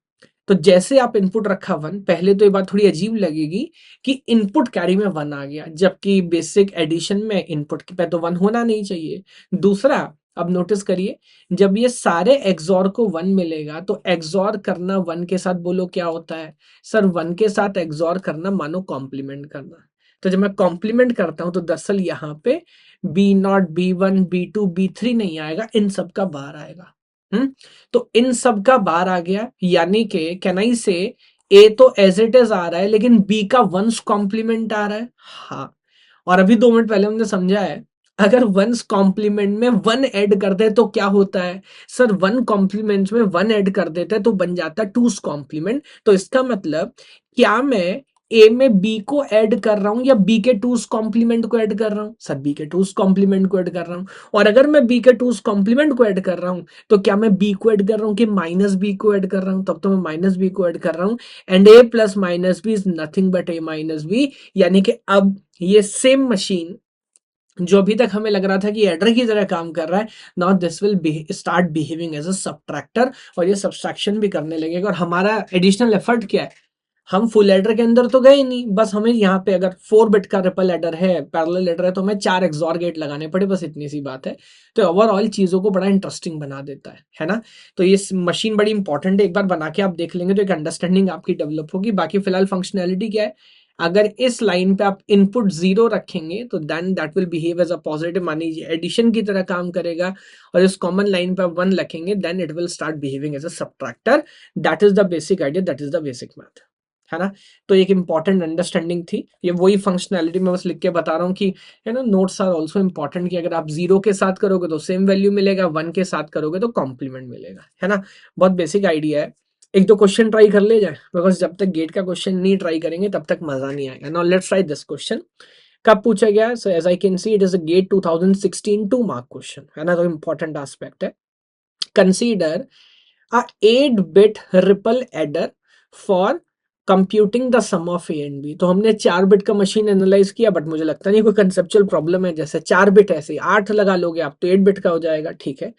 Speaker 1: तो जैसे आप इनपुट रखा 1, पहले तो ये बात थोड़ी अजीब लगेगी कि इनपुट कैरी में 1 आ गया, जबकि बेसिक एडिशन में इनपुट पे तो 1 होना नहीं चाहिए। दूसरा, अब नोटिस करिए, जब ये सारे एक्सॉर को 1 मिलेगा तो एक्सॉर करना 1 के साथ, बोलो क्या होता है सर, 1 के साथ एक्सॉर करना मानो कॉम्प्लीमेंट करना। तो जब मैं कॉम्प्लीमेंट करता हूं तो दरअसल यहाँ पे B0 B1 B2 B3 नहीं आएगा, इन सब का बाहर आएगा। तो इन सब का बाहर आ गया, यानी कि कैन आई से ए तो एज इट इज आ रहा है, लेकिन बी का 1's कॉम्प्लीमेंट आ रहा है। हाँ, और अभी 2 मिनट पहले हमने समझा है, अगर 1's कॉम्प्लीमेंट में 1 ऐड कर दे तो क्या होता है सर, 1 कॉम्प्लीमेंट में 1 ऐड कर देते हैं तो बन जाता है 2's कॉम्प्लीमेंट। तो इसका मतलब क्या मैं ए में बी को ऐड कर रहा हूं या बी के 2's कॉम्प्लीमेंट को ऐड कर रहा हूं सर, बी के 2's कॉम्प्लीमेंट को ऐड कर रहा हूं। और अगर मैं बी के 2's कॉम्प्लीमेंट को ऐड कर रहा हूं तो क्या मैं बी को ऐड कर रहा हूं कि माइनस बी को ऐड कर रहा हूं, तब तो मैं माइनस बी को ऐड कर रहा हूं। And A plus minus B is nothing but A minus B, यानी कि अब ये सेम मशीन जो अभी तक हमें लग रहा था कि एडर की तरह काम कर रहा है, now this will start behaving as a subtractor, और ये सब्सट्रैक्शन भी करने लगेगा। और हमारा एडिशनल एफर्ट क्या है, हम फुल एडर के अंदर तो गए नहीं, बस हमें यहाँ पे अगर 4 बिट का रिपल एडर है, पैरेलल एडर है, तो हमें 4 एक्सॉर गेट लगाने पड़े, बस इतनी सी बात है। तो ओवरऑल चीजों को बड़ा इंटरेस्टिंग बना देता है ना। तो ये मशीन बड़ी इंपॉर्टेंट है, एक बार बना के आप देख लेंगे तो एक अंडरस्टैंडिंग आपकी डेवलप होगी। बाकी फिलहाल फंक्शनैलिटी क्या है, अगर इस लाइन पे आप इनपुट 0 रखेंगे तो then that will behave as a positive, मान लीजिए एडिशन की तरह काम करेगा, और इस कॉमन लाइन पे आप 1 रखेंगे then it will start behaving as a subtractor. That is the basic idea, that is the basic math, है ना। तो एक इंपॉर्टेंट अंडरस्टैंडिंग थी, ये वही फंक्शनैलिटी मैं बस लिख के बता रहा हूँ कि है ना, नोट्स आर ऑल्सो इंपॉर्टेंट, कि अगर आप 0 के साथ करोगे तो सेम वैल्यू मिलेगा, 1 के साथ करोगे तो कॉम्प्लीमेंट मिलेगा, है ना। बहुत बेसिक आइडिया है। एक दो क्वेश्चन ट्राई कर ले जाए, बिकॉज जब तक गेट का क्वेश्चन नहीं ट्राई करेंगे तब तक मजा नहीं आएगा। Now let's try this question. कब पूछा गया? So as I can see it is a gate 2016 2 mark question, है ना, तो इंपॉर्टेंट एस्पेक्ट है। Consider a 8-bit ripple adder for computing the sum of a and b। तो हमने 4 bit का मशीन एनालाइज किया, बट मुझे लगता नहीं कोई कंसेप्चुअल प्रॉब्लम है, जैसे 4 बिट ऐसे 8 लगा लोगे आप तो 8 बिट का हो जाएगा, ठीक है।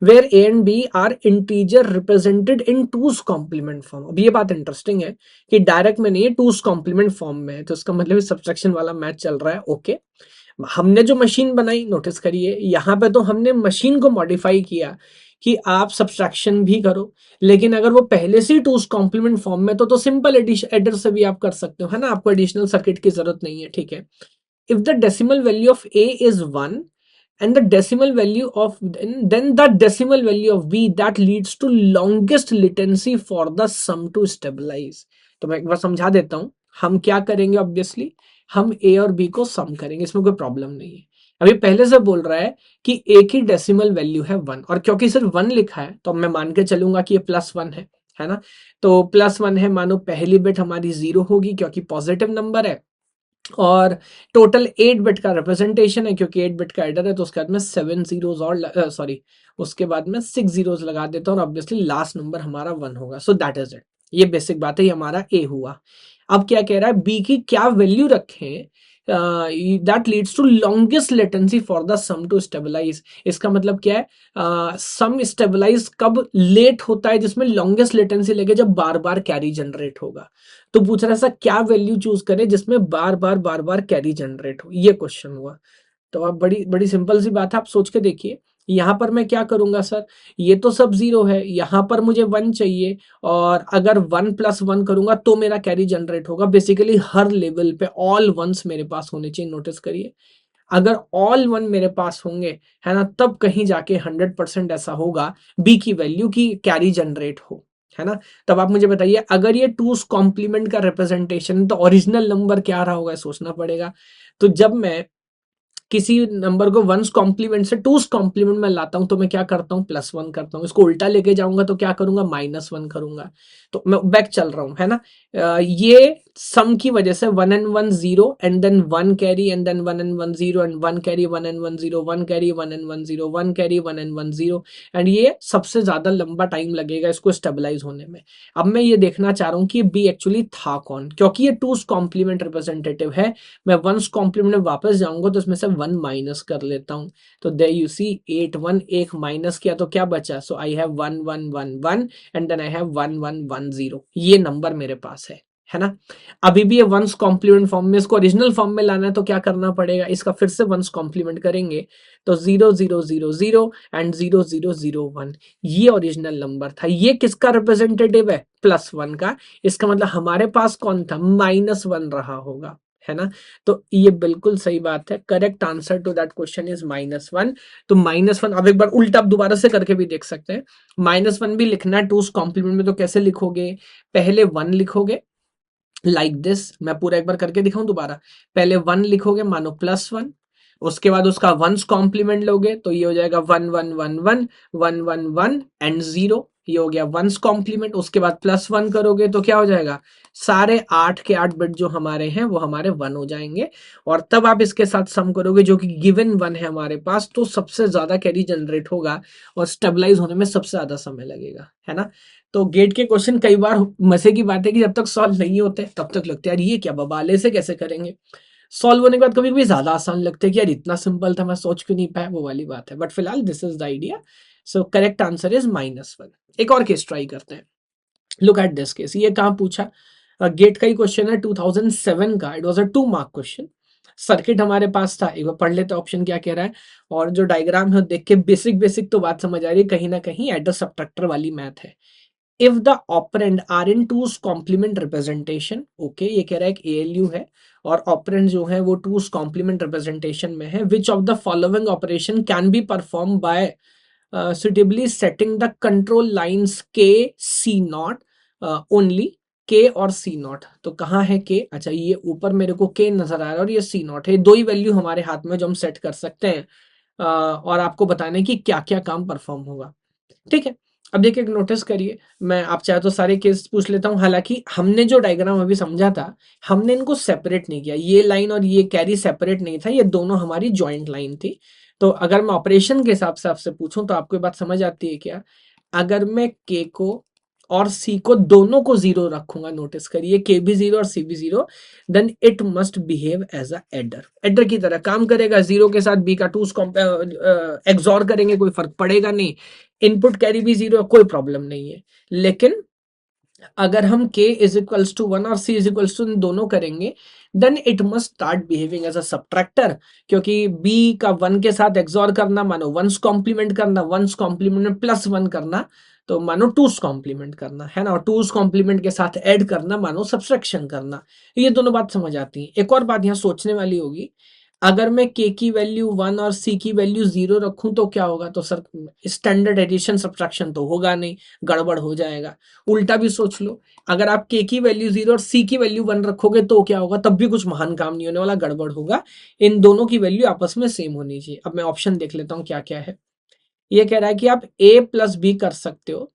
Speaker 1: Where A and B are integer represented in two's complement form. अब ये बात इंटरेस्टिंग है कि डायरेक्ट में नहीं है, टूज कॉम्प्लीमेंट फॉर्म में है, तो इसका मतलब सब्ट्रैक्शन वाला मैथ चल रहा है, ओके। हमने जो मशीन बनाई, नोटिस करिए यहाँ पे तो हमने मशीन को मॉडिफाई किया कि आप सब्सट्रैक्शन भी करो, लेकिन अगर वो पहले से ही टूज कॉम्प्लीमेंट फॉर्म में तो सिंपल एडर से भी आप कर सकते हो, है ना, आपको एडिशनल सर्किट की जरूरत नहीं है, ठीक है। If the decimal value of A is 1 and the decimal value of then the decimal value of b that leads to longest latency for the sum to stabilize। तो मैं एक बार समझा देता हूं, हम क्या करेंगे, ऑब्वियसली हम a और b को सम करेंगे, इसमें कोई प्रॉब्लम नहीं है। अभी पहले से बोल रहा है कि a की डेसिमल वैल्यू है 1, और क्योंकि सिर्फ 1 लिखा है तो मैं मान के चलूंगा कि ये +1 है ना। तो +1 है, मानो पहली बिट हमारी 0 होगी क्योंकि पॉजिटिव नंबर है, और टोटल 8 बिट का रिप्रेजेंटेशन है, क्योंकि 8 बिट का एडर है, तो उसके बाद में 7 जीरोस और सॉरी उसके बाद में 6 जीरोस लगा देता हूँ, और ऑब्वियसली लास्ट नंबर हमारा 1 होगा। सो दैट इज इट, ये बेसिक बात है, ये हमारा ए हुआ। अब क्या कह रहा है, बी की क्या वैल्यू रखें that leads to longest latency for the sum to stabilise. इसका मतलब क्या है, सम स्टेबलाइज कब लेट होता है, जिसमें लॉन्गेस्ट लेटेंसी लगे, जब बार बार कैरी जनरेट होगा। तो पूछ रहा है ऐसा क्या वैल्यू चूज करें जिसमें बार बार कैरी जनरेट हो, ये क्वेश्चन हुआ। तो अब बड़ी बड़ी सिंपल सी बात है, आप सोच के देखिए। यहाँ पर मैं क्या करूंगा सर, ये तो सब 0 है, यहाँ पर मुझे 1 चाहिए, और अगर 1 + 1 करूंगा तो मेरा कैरी जनरेट होगा। बेसिकली हर लेवल पे ऑल वंस मेरे पास होने चाहिए, नोटिस करिए। अगर ऑल 1 मेरे पास होंगे, है ना, तब कहीं जाके 100% ऐसा होगा बी की वैल्यू की कैरी जनरेट हो, है ना। तब आप मुझे बताइए, अगर ये टूस कॉम्प्लीमेंट का रिप्रेजेंटेशन, तो ओरिजिनल नंबर क्या रहा होगा, सोचना पड़ेगा। तो जब मैं किसी नंबर को वंस कॉम्प्लीमेंट से टूस कॉम्प्लीमेंट में लाता हूं, तो मैं क्या करता हूं, +1 करता हूं। इसको उल्टा लेके जाऊंगा तो क्या करूंगा, -1 करूंगा। तो मैं बैक चल रहा हूं, है ना। ये सम की वजह से 1 and 1 0 and then 1 carry and then 1 and 1 0 and 1 carry 1 and 1 0 1 carry 1 and 1 0 1 carry 1 and 1 0, and ये सबसे ज्यादा लंबा टाइम लगेगा इसको स्टेबलाइज होने में। अब मैं ये देखना चाह रहा हूँ कि बी एक्चुअली था कौन, क्योंकि ये टूस कॉम्प्लीमेंट रिप्रेजेंटेटिव है। मैं वंस कॉम्प्लीमेंट में वापस जाऊंगा तो इसमें से 1 माइनस कर लेता हूं। तो दे यू सी 8 1 एक माइनस किया तो क्या बचा, so I have 1 1 1 1 and then I have 1 1 1 0, ये नंबर मेरे पास है ना। अभी भी ये वंस कॉम्प्लीमेंट फॉर्म में, इसको ओरिजिनल फॉर्म में लाना है तो क्या करना पड़ेगा, इसका फिर से वंस कॉम्प्लीमेंट करेंगे, तो 0 0 0 0 एंड 0 0 0 1, ये ओरिजिनल नंबर था। ये किसका रिप्रेजेंटेटिव है, +1 का। इसका मतलब हमारे पास कौन था, -1 रहा होगा, है ना। तो ये बिल्कुल सही बात है, correct answer to that question is -1। तो -1, अब एक बार उल्टा आप दोबारा से करके भी देख सकते हैं। -1 भी लिखना है टूस कॉम्प्लीमेंट में, तो कैसे लिखोगे, पहले 1 लिखोगे लाइक दिस। मैं पूरा एक बार करके दिखाऊं दोबारा, पहले 1 लिखोगे मानो +1, उसके बाद उसका वंस कॉम्प्लीमेंट लोगे तो ये हो जाएगा 1 1 1 1 1 1 1 एंड 0, ये हो गया वंस कॉम्प्लीमेंट। उसके बाद +1 करोगे तो क्या हो जाएगा, सारे 8 के 8 बिट जो हमारे हैं वो हमारे 1 हो जाएंगे, और तब आप इसके साथ सम करोगे जो कि गिवन 1 है हमारे पास, तो सबसे ज्यादा कैरी जनरेट होगा और स्टेबलाइज होने में सबसे ज्यादा समय लगेगा, है ना। तो गेट के क्वेश्चन कई बार मजे की बात है कि जब तक सॉल्व नहीं होते तब तक लगता है यार ये क्या बवाले से कैसे करेंगे, सॉल्व होने के बाद कभी कभी ज्यादा आसान लगता है कि यार इतना सिंपल था, मैं सोच क्यों नहीं पाया, वो वाली बात है। बट फिलहाल this is the idea. So correct answer is -1। एक और केस ट्राई करते हैं, लुक एट दिस केस। ये कहाँ पूछा, गेट का ही क्वेश्चन है 2007 का, it was a 2 mark question. Circuit हमारे पास था, एक बार पढ़ लेते ऑप्शन क्या कह रहा है, और जो डायग्राम है देख के बेसिक बेसिक तो बात समझ आ रही है, कहीं ना कहीं एडर सब्ट्रैक्टर वाली मैथ है। If the operand are in two's complement representation, okay, ये कह रहा है एक एएलयू है और ऑपरेंड जो है वो टूज कॉम्प्लीमेंट रिप्रेजेंटेशन में है, which of the following operation can be perform by suitably setting the control lines k c naught only, के और सी नॉट। तो कहाँ है के? अच्छा, ये ऊपर मेरे को के नजर आ रहा है और ये सी नॉट है। दो ही वैल्यू हमारे हाथ में जो हम सेट कर सकते हैं और आपको बताने की क्या क्या काम परफॉर्म होगा। ठीक है, अब देखिए नोटिस करिए, मैं आप चाहे तो सारे केस पूछ लेता हूँ। हालांकि हमने जो डायग्राम अभी समझा था, हमने इनको सेपरेट नहीं किया। ये लाइन और ये कैरी सेपरेट नहीं था, ये दोनों हमारी ज्वाइंट लाइन थी। तो अगर मैं ऑपरेशन के हिसाब से आपसे पूछूं तो आपको ये बात समझ आती है क्या? अगर मैं के को और सी को दोनों को जीरो रखूंगा, नोटिस करिए के भी जीरो और सी भी zero, then it must behave as a adder. Adder की तरह काम करेगा। जीरो के साथ बी का टूस एक्सॉर करेंगे, कोई फर्क पड़ेगा नहीं। इनपुट कैरी भी जीरो है, कोई प्रॉब्लम नहीं है। लेकिन अगर हम k is equals to one और c इज इक्वल्स टू दोनों करेंगे, then it must start behaving as a subtractor. क्योंकि b का वन के साथ एक्सॉर करना मानो वंस कॉम्प्लीमेंट करना, वंस कॉम्प्लीमेंट में प्लस वन करना तो मानो टूस कॉम्प्लीमेंट करना है ना, और टूस कॉम्प्लीमेंट के साथ ऐड करना मानो सब्सट्रैक्शन करना। ये दोनों बात समझ आती है। एक और बात यहाँ सोचने वाली होगी, अगर मैं k की वैल्यू वन और c की वैल्यू जीरो रखूं तो क्या होगा? तो सर स्टैंडर्ड एडिशन सब्ट्रैक्शन तो होगा नहीं, गड़बड़ हो जाएगा। उल्टा भी सोच लो, अगर आप k की वैल्यू जीरो और c की वैल्यू वन रखोगे तो क्या होगा? तब भी कुछ महान काम नहीं होने वाला, गड़बड़ होगा। इन दोनों की वैल्यू आपस में सेम होनी चाहिए। अब मैं ऑप्शन देख लेता हूँ क्या क्या है। ये कह रहा है कि आप a प्लस बी कर सकते हो।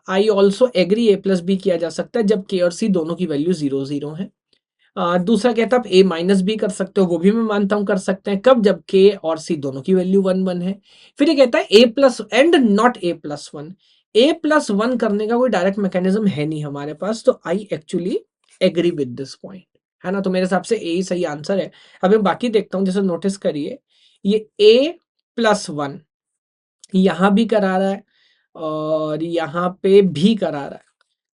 Speaker 1: I also agree, a plus B किया जा सकता है जब k और c दोनों की वैल्यू जीरो जीरो है। दूसरा कहता है आप a माइनस बी कर सकते हो, वो भी मैं मानता हूं कर सकते हैं। कब? जब k और c दोनों की वैल्यू वन वन है। फिर ये कहता है a plus and not a plus one. a plus one करने का कोई डायरेक्ट मैकेनिज्म है नहीं हमारे पास, तो I actually agree with this point, है ना। तो मेरे हिसाब से a ही सही आंसर है। अब मैं बाकी देखता हूं, जैसे नोटिस करिए ये a प्लस वन यहां भी करा रहा है और यहाँ पे भी करा रहा है।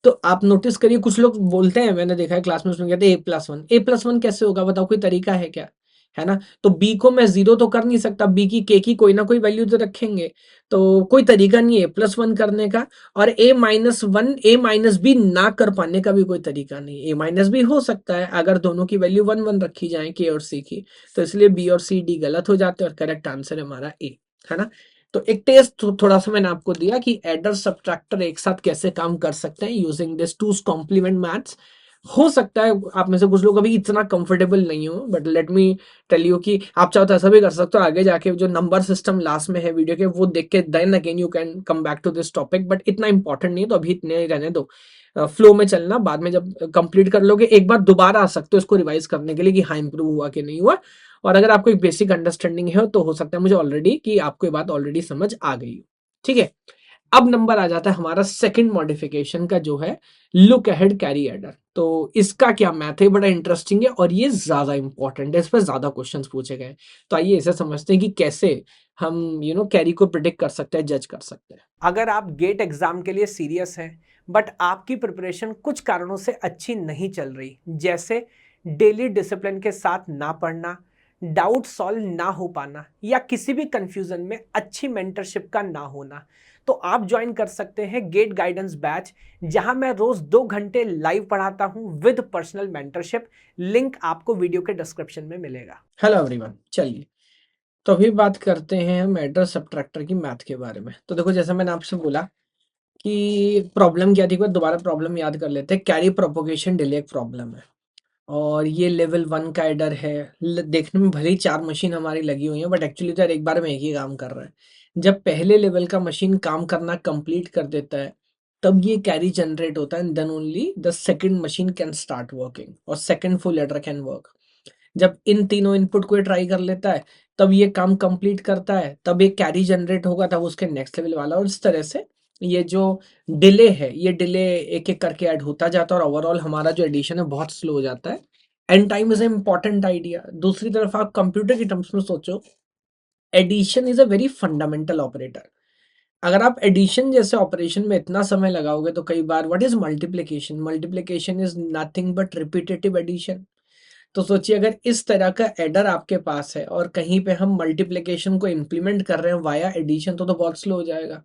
Speaker 1: तो आप नोटिस करिए, कुछ लोग बोलते हैं, मैंने देखा है क्लास में, उसमें कहते हैं ए प्लस वन। ए प्लस वन कैसे होगा बताओ? कोई तरीका है क्या? है ना। तो बी को मैं जीरो तो कर नहीं सकता, बी की के की कोई ना कोई वैल्यू तो रखेंगे। तो कोई तरीका नहीं है प्लस वन करने का। और ए माइनस वन, ए माइनस बी ना कर पाने का भी कोई तरीका नहीं। ए माइनस बी हो सकता है अगर दोनों की वैल्यू वन वन रखी जाए, के और सी की। तो इसलिए बी और सी डी गलत हो जाते हैं और करेक्ट आंसर है हमारा ए, है ना। तो एक टेस्ट थोड़ा सा मैंने आपको दिया कि एडर सब्ट्रैक्टर एक साथ कैसे काम कर सकते हैं यूजिंग दिस टूस कॉम्प्लीमेंट मैथ्स। हो सकता है आप में से कुछ लोग अभी इतना कंफर्टेबल नहीं हो, but let me tell you कि आप चाहो तो ऐसा भी कर सकते हो, आगे जाके जो नंबर सिस्टम लास्ट में है वीडियो के वो देख के then again you can come back to this topic. But इतना इंपॉर्टेंट नहीं है तो अभी इतने ही रहने दो। फ्लो में चलना, बाद में जब कंप्लीट कर लोगे एक बार दोबारा आ सकते हो इसको रिवाइज करने के लिए कि हाँ इंप्रूव हुआ कि नहीं हुआ। और अगर आपको एक बेसिक अंडरस्टैंडिंग है तो हो सकता है मुझे ऑलरेडी कि आपको ये बात ऑलरेडी समझ आ गई हो। ठीक है, अब नंबर आ जाता है हमारा सेकंड मॉडिफिकेशन का, जो है लुक अहेड कैरी एडर। तो इसका क्या मैथ है, बड़ा इंटरेस्टिंग है और ये ज्यादा इंपॉर्टेंट है, इस पर ज्यादा क्वेश्चंस पूछे गए। तो आइए इसे समझते हैं कि कैसे हम कैरी को प्रिडिक्ट कर सकते हैं, जज कर सकते हैं। अगर आप गेट एग्जाम के लिए सीरियस हैं बट आपकी प्रिपरेशन कुछ कारणों से अच्छी नहीं चल रही, जैसे डेली डिसिप्लिन के साथ ना पढ़ना, डाउट सॉल्व ना हो पाना, या किसी भी कंफ्यूजन में अच्छी मेंटरशिप का ना होना, तो आप ज्वाइन कर सकते हैं गेट गाइडेंस बैच, जहां मैं रोज 2 घंटे लाइव पढ़ाता हूं विद पर्सनल मेंटरशिप। लिंक आपको वीडियो के डिस्क्रिप्शन में मिलेगा। हेलो एवरीवन, चलिए तो अभी बात करते हैं हम एडर सब्ट्रैक्टर की मैथ के बारे में। तो देखो, जैसे मैंने आपसे बोला कि प्रॉब्लम क्या थी, एक बार दोबारा प्रॉब्लम याद कर लेते हैं। कैरी प्रोपोगेशन डिले एक प्रॉब्लम है और ये लेवल वन का एडर है। देखने में भले ही चार मशीन हमारी लगी हुई है बट एक्चुअली तो यार एक बार में एक ही काम कर रहा है। जब पहले लेवल का मशीन काम करना कंप्लीट कर देता है तब ये कैरी जनरेट होता है, and then only the second machine can start working और second full adder can work. जब इन तीनों इनपुट को ट्राई कर लेता है तब ये काम कंप्लीट करता है, तब एक कैरी जनरेट होगा, तब उसके नेक्स्ट लेवल वाला, और इस तरह से ये जो डिले है ये डिले एक एक करके ऐड होता जाता है और ओवरऑल हमारा जो एडिशन है बहुत स्लो हो जाता है। And time is a important idea. दूसरी तरफ आप कंप्यूटर की टर्म्स में सोचो, addition is a very fundamental operator. अगर आप एडिशन जैसे ऑपरेशन में इतना समय लगाओगे तो कई बार what is multiplication? Multiplication is nothing but repetitive addition. तो सोचिए अगर इस तरह का एडर आपके पास है और कहीं पे हम मल्टीप्लिकेशन को इंप्लीमेंट कर रहे हैं वाया एडिशन, तो बहुत स्लो हो जाएगा।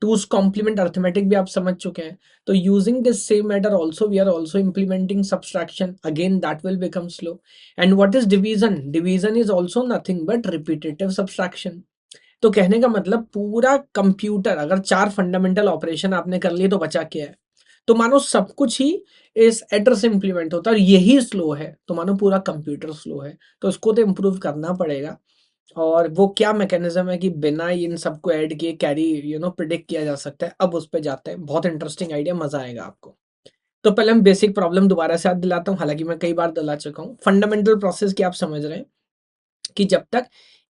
Speaker 1: टूस कॉम्प्लीमेंट अर्थमेटिक भी आप समझ चुके हैं। तो using this same adder also we are also implementing subtraction, again that will become slow. And what is division? Division is also nothing but repetitive subtraction. तो कहने का मतलब पूरा कंप्यूटर, अगर चार फंडामेंटल ऑपरेशन आपने कर लिए तो बचा क्या है? तो मानो सब कुछ ही इस एड्रेस से इम्प्लीमेंट होता है और यही स्लो है, तो मानो पूरा कंप्यूटर स्लो है। तो इसको तो इम्प्रूव करना पड़ेगा। और वो क्या मैकेनिज्म है कि बिना इन सबको ऐड किए कैरी प्रिडिक्ट किया जा सकता है, अब उस पर जाते हैं। बहुत इंटरेस्टिंग आइडिया, मजा आएगा आपको। तो पहले हम बेसिक प्रॉब्लम दोबारा से याद दिलाता हूँ, हालांकि मैं कई बार दिला चुका हूँ। फंडामेंटल प्रोसेस की आप समझ रहे हैं कि जब तक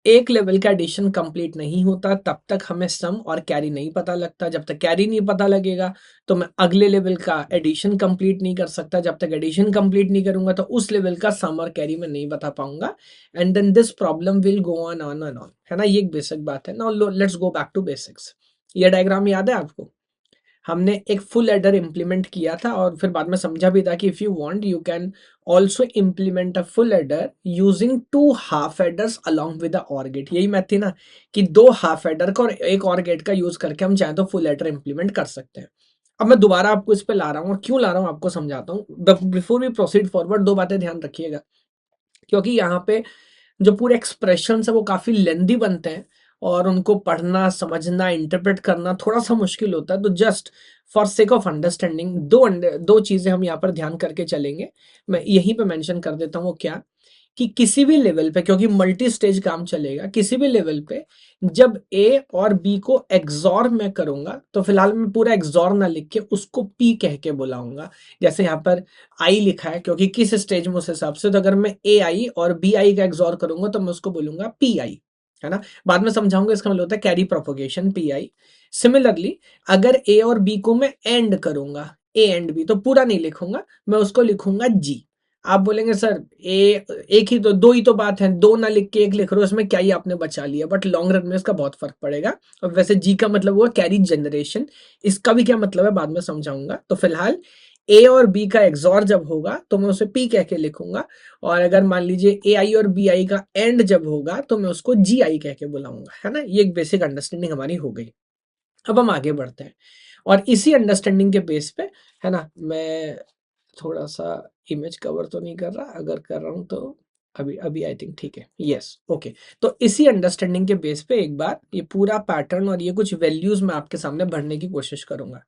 Speaker 1: एक लेवल का एडिशन कंप्लीट नहीं होता तब तक हमें सम और कैरी नहीं पता लगता। जब तक कैरी नहीं पता लगेगा तो मैं अगले लेवल का एडिशन कंप्लीट नहीं कर सकता। जब तक एडिशन कंप्लीट नहीं करूंगा तो उस लेवल का सम और कैरी मैं नहीं बता पाऊंगा। And then this problem will go on on and on, है ना। ये एक बेसिक बात है। Now let's go back to basics. ये डायग्राम याद है आपको? हमने एक फुल एडर इंप्लीमेंट किया था और फिर बाद में समझा भी था कि if you want you can also implement a full adder using two half adders along with the or gate. यही मैथ थी ना, कि दो हाफ एडर का और एक और गेट का यूज करके हम चाहे तो फुल एडर इंप्लीमेंट कर सकते हैं। अब मैं दोबारा आपको इस पे ला रहा हूँ, और क्यों ला रहा हूँ आपको समझाता हूँ। बिफोर वी प्रोसीड फॉरवर्ड, दो बातें ध्यान रखिएगा, क्योंकि यहाँ पे जो पूरे एक्सप्रेशन है वो काफी लेंदी बनते हैं और उनको पढ़ना, समझना, इंटरप्रेट करना थोड़ा सा मुश्किल होता है। तो just for sake of understanding दो चीजें हम यहाँ पर ध्यान करके चलेंगे। मैं यहीं पे मेंशन कर देता हूँ, वो क्या कि किसी भी लेवल पे, क्योंकि मल्टी स्टेज काम चलेगा, किसी भी लेवल पे जब ए और बी को एक्सॉर मैं करूंगा तो फिलहाल मैं पूरा एक्सॉर ना लिख के उसको पी कह के बुलाऊंगा। जैसे यहाँ पर आई लिखा है, क्योंकि किस स्टेज में उस हिसाब से, तो अगर मैं ए आई और बी आई का एक्सॉर करूंगा तो मैं उसको बोलूंगा पी आई, है ना। बाद में समझाऊंगा, इसका मतलब होता है carry propagation, P I. Similarly अगर ए और बी को मैं एंड करूंगा, ए एंड बी, तो पूरा नहीं लिखूंगा, मैं उसको लिखूंगा जी। आप बोलेंगे सर ए एक ही तो, दो ही तो बात है, दो ना लिख के एक लिख रहे हो, इसमें क्या ही आपने बचा लिया। बट लॉन्ग रन में इसका बहुत फर्क पड़ेगा। और वैसे जी का मतलब हुआ कैरी जनरेशन, इसका भी क्या मतलब है बाद में समझाऊंगा। तो फिलहाल ए और बी का एक्सॉर जब होगा तो मैं उसे पी कह के लिखूंगा, और अगर मान लीजिए ए आई और बी आई का एंड जब होगा तो मैं उसको जी आई कह के बुलाऊंगा, है ना। ये एक बेसिक अंडरस्टैंडिंग हमारी हो गई। अब हम आगे बढ़ते हैं, और इसी अंडरस्टैंडिंग के बेस पे, है ना, मैं थोड़ा सा इमेज कवर तो नहीं कर रहा, अगर कर रहा हूं तो अभी अभी आई थिंक ठीक है, यस ओके। तो इसी अंडरस्टैंडिंग के बेस पे एक बार ये पूरा पैटर्न और ये कुछ वैल्यूज मैं आपके सामने भरने की कोशिश करूंगा।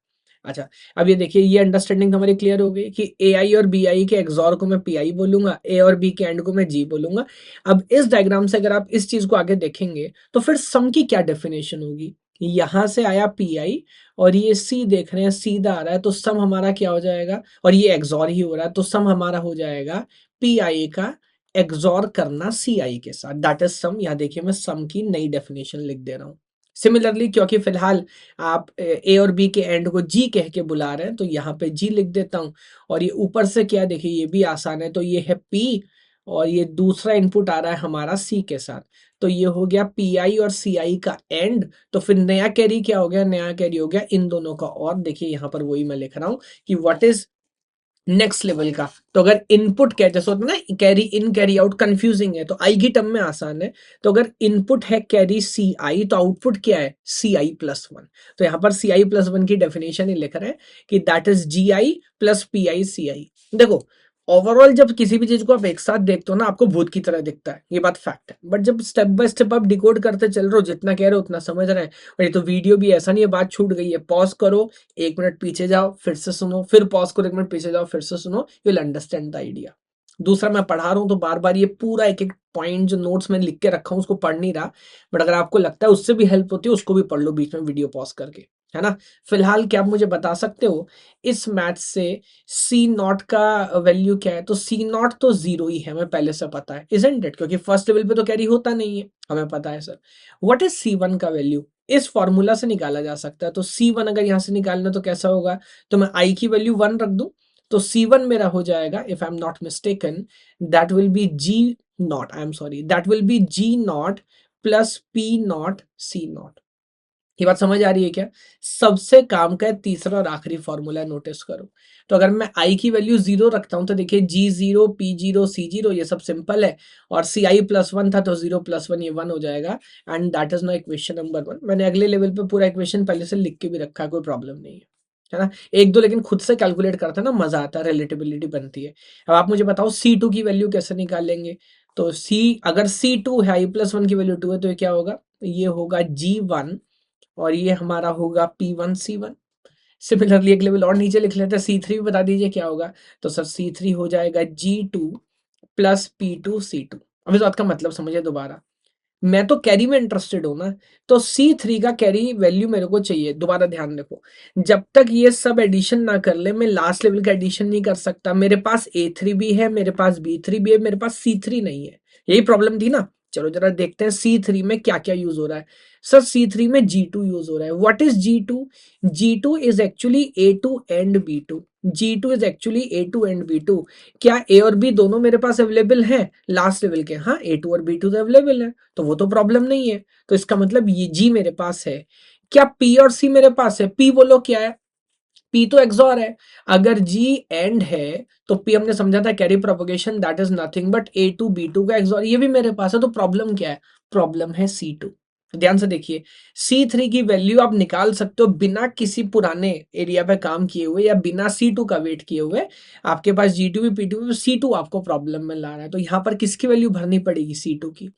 Speaker 1: अच्छा, अब ये देखिए, ये अंडरस्टैंडिंग हमारी क्लियर हो गई कि ए आई और बी आई के एक्सॉर को मैं पी आई बोलूंगा, ए और बी के एंड को मैं जी बोलूंगा। अब इस डायग्राम से अगर आप इस चीज को आगे देखेंगे तो फिर सम की क्या डेफिनेशन होगी। यहां से आया पी आई और ये सी देख रहे हैं सीधा आ रहा है, तो सम हमारा क्या हो जाएगा, और ये एक्सॉर ही हो रहा है, तो सम हमारा हो जाएगा पी आई का एक्सॉर करना सी आई के साथ, दैट इज सम। यहाँ देखिए मैं सम की नई डेफिनेशन लिख दे रहा हूँ। सिमिलरली क्योंकि फिलहाल आप ए और बी के एंड को जी कह के बुला रहे हैं तो यहाँ पे जी लिख देता हूँ। और ये ऊपर से क्या, देखिए ये भी आसान है, तो ये है पी और ये दूसरा इनपुट आ रहा है हमारा सी के साथ, तो ये हो गया पी आई और सी आई का एंड। तो फिर नया कैरी क्या हो गया, नया कैरी हो गया इन दोनों का। और देखिए यहाँ पर वही मैं लिख रहा हूँ कि व्हाट इज नेक्स्ट लेवल का। तो अगर इनपुट क्या, जैसे होता है ना carry in carry out, confusing है तो आई की टर्म में आसान है। तो अगर इनपुट है कैरी सी आई तो आउटपुट क्या है सी आई प्लस वन। तो यहाँ पर सी आई प्लस वन की डेफिनेशन ही लिख रहे हैं कि that is G I plus P I C I. देखो ओवरऑल जब किसी भी चीज को आप एक साथ देखते हो ना, आपको भूत की तरह दिखता है, ये बात फैक्ट है। बट जब स्टेप बाय स्टेप आप डिकोड करते चल रहे हो, जितना कह रहे हो उतना समझ रहे हैं। और ये तो वीडियो भी ऐसा नहीं है बात छूट गई है, पॉज करो, एक मिनट पीछे जाओ फिर से सुनो, फिर पॉज करो, एक मिनट पीछे जाओ फिर से सुनो, you will understand the idea. दूसरा, मैं पढ़ा रहा हूँ तो बार बार ये पूरा एक एक पॉइंट जो नोट्स में लिख के रखा हूँ उसको पढ़ नहीं रहा। बट अगर आपको लगता है उससे भी हेल्प होती है, उसको भी पढ़ लो बीच में वीडियो पॉज करके, है ना। फिलहाल क्या आप मुझे बता सकते हो इस मैथ से सी नॉट का वैल्यू क्या है? तो सी नॉट तो जीरो ही है, हमें पहले से पता है, इजंट इट, क्योंकि फर्स्ट लेवल पे तो कैरी होता नहीं है, हमें पता है sir. What is C one का वैल्यू? इस फॉर्मूला से निकाला जा सकता है। तो सी वन अगर यहां से निकालना तो कैसा होगा, तो मैं आई की वैल्यू वन रख दूं, तो सी वन मेरा हो जाएगा, if I am not mistaken, that will be G not, I am sorry, that will be G not plus P not C not. ये बात समझ आ रही है क्या? सबसे काम का तीसरा और आखिरी फॉर्मूला नोटिस करो। तो अगर मैं आई की वैल्यू जीरो रखता हूं तो देखिए जी जीरो, पी जीरो, सी जीरो, ये सब सिंपल है। और सी आई प्लस वन था तो जीरो प्लस वन, ये वन हो जाएगा। And that is no equation number one. मैंने अगले लेवल पे पूरा इक्वेशन पहले से लिख के भी रखा है, कोई प्रॉब्लम नहीं है ना। एक दो लेकिन खुद से कैलकुलेट करते हैं ना, मजा आता है, रिलेटेबिलिटी बनती है। अब आप मुझे बताओ सी टू की वैल्यू कैसे निकालेंगे? तो सी, अगर सी टू है, आई प्लस वन की वैल्यू टू है, तो ये क्या होगा, ये होगा जी वन और ये हमारा होगा P1 C1। सिमिलरली एक लेवल और नीचे लिख लेते हैं, C3 भी बता दीजिए क्या होगा। तो सर C3 हो जाएगा G2 प्लस P2 C2। अब इस बात का मतलब समझिए दोबारा, मैं तो कैरी में इंटरेस्टेड हूं ना, तो C3 का कैरी वैल्यू मेरे को चाहिए। दोबारा ध्यान रखो, जब तक ये सब एडिशन ना कर ले मैं लास्ट लेवल का एडिशन नहीं कर सकता। मेरे पास A3 भी है, मेरे पास B3 भी है, मेरे पास C3 नहीं है। यही प्रॉब्लम थी ना। चलो जरा देखते हैं C3 में क्या क्या यूज हो रहा है। सर C3 में G2 यूज हो रहा है। What is G2? G2 is actually A2 and B2। G2 is actually A2 and B2। क्या A और B दोनों मेरे पास अवेलेबल है लास्ट लेवल के? हाँ, A2 और B2 तो अवेलेबल है, तो वो तो प्रॉब्लम नहीं है। तो इसका मतलब ये G मेरे पास है। क्या P और C मेरे पास है? P बोलो क्या है? P तो एक्सॉर है। अगर G एंड है तो P हमने समझा था carry propagation, that is nothing but A2 B2 का एक्सॉर, ये भी मेरे पास है। तो प्रॉब्लम क्या है? प्रॉब्लम है C2। ध्यान से देखिए, C3 की वैल्यू आप निकाल सकते हो बिना किसी पुराने एरिया पे काम किए हुए या बिना C2 का वेट किए हुए। आपके पास G2 भी P2 भी, C2 आपको प्रॉब्लम में ला रहा है, तो यहां पर किसकी वैल्यू भरनी पड़ेगी? C2 की।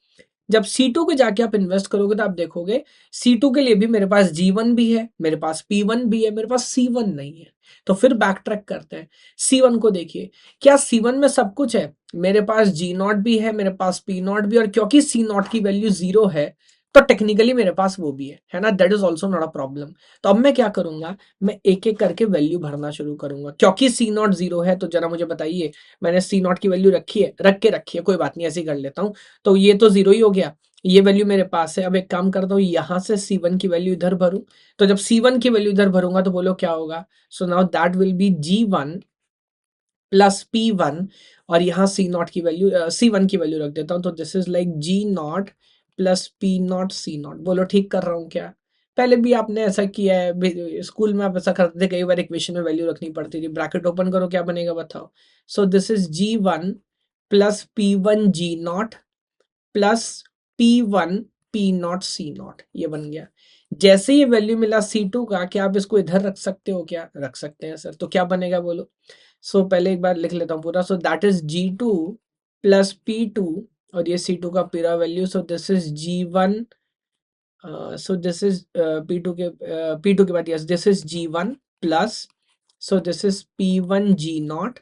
Speaker 1: जब C2 के जाके आप इन्वेस्ट करोगे तो आप देखोगे C2 के लिए भी मेरे पास G1 भी है, मेरे पास P1 भी है, मेरे पास C1 नहीं है। तो फिर बैक ट्रैक करते हैं। C1 को देखिए, क्या C1 में सब कुछ है? मेरे पास G0 भी है, मेरे पास P0 भी, और क्योंकि C0 की वैल्यू 0 है तो टेक्निकली मेरे पास वो भी है ना। That is also not a problem. तो अब मैं क्या करूंगा, मैं एक एक करके वैल्यू भरना शुरू करूंगा। क्योंकि C0 0 है तो जरा मुझे बताइए, मैंने C0 की वैल्यू रखी है, रखी है, कोई बात नहीं, ऐसे ही कर लेता हूं। तो ये तो 0 ही हो गया, ये वैल्यू मेरे पास है। अब एक काम करता हूँ, यहां से C1 की वैल्यू इधर भरूं। तो जब C1 की वैल्यू इधर भरूंगा तो बोलो क्या होगा? So now that will B G1 plus P1, और यहाँ C0 की वैल्यू C1 की वैल्यू रख देता हूँ। तो this is like G0 plus P0 C0। बोलो ठीक कर रहा हूँ क्या? पहले भी आपने ऐसा किया है, स्कूल में आप ऐसा करते थे, कई बार इक्वेशन में वैल्यू रखनी पड़ती थी। ब्रैकेट ओपन करो, क्या बनेगा बताओ? सो this is G1 plus P1 G0 plus P1 P0 C0, ये बन गया। जैसे ये वैल्यू मिला C2 का, क्या आप इसको इधर रख सकते हो? क्या रख सकते हैं सर? तो क्या बनेगा बोलो? सो पहले एक बार लिख लेता हूँ पूरा। So that is G2 plus P2, और ये C2 का पूरा value. So this is G1, so this is P2 के बाद yes this is G1 plus, so this is P1 G0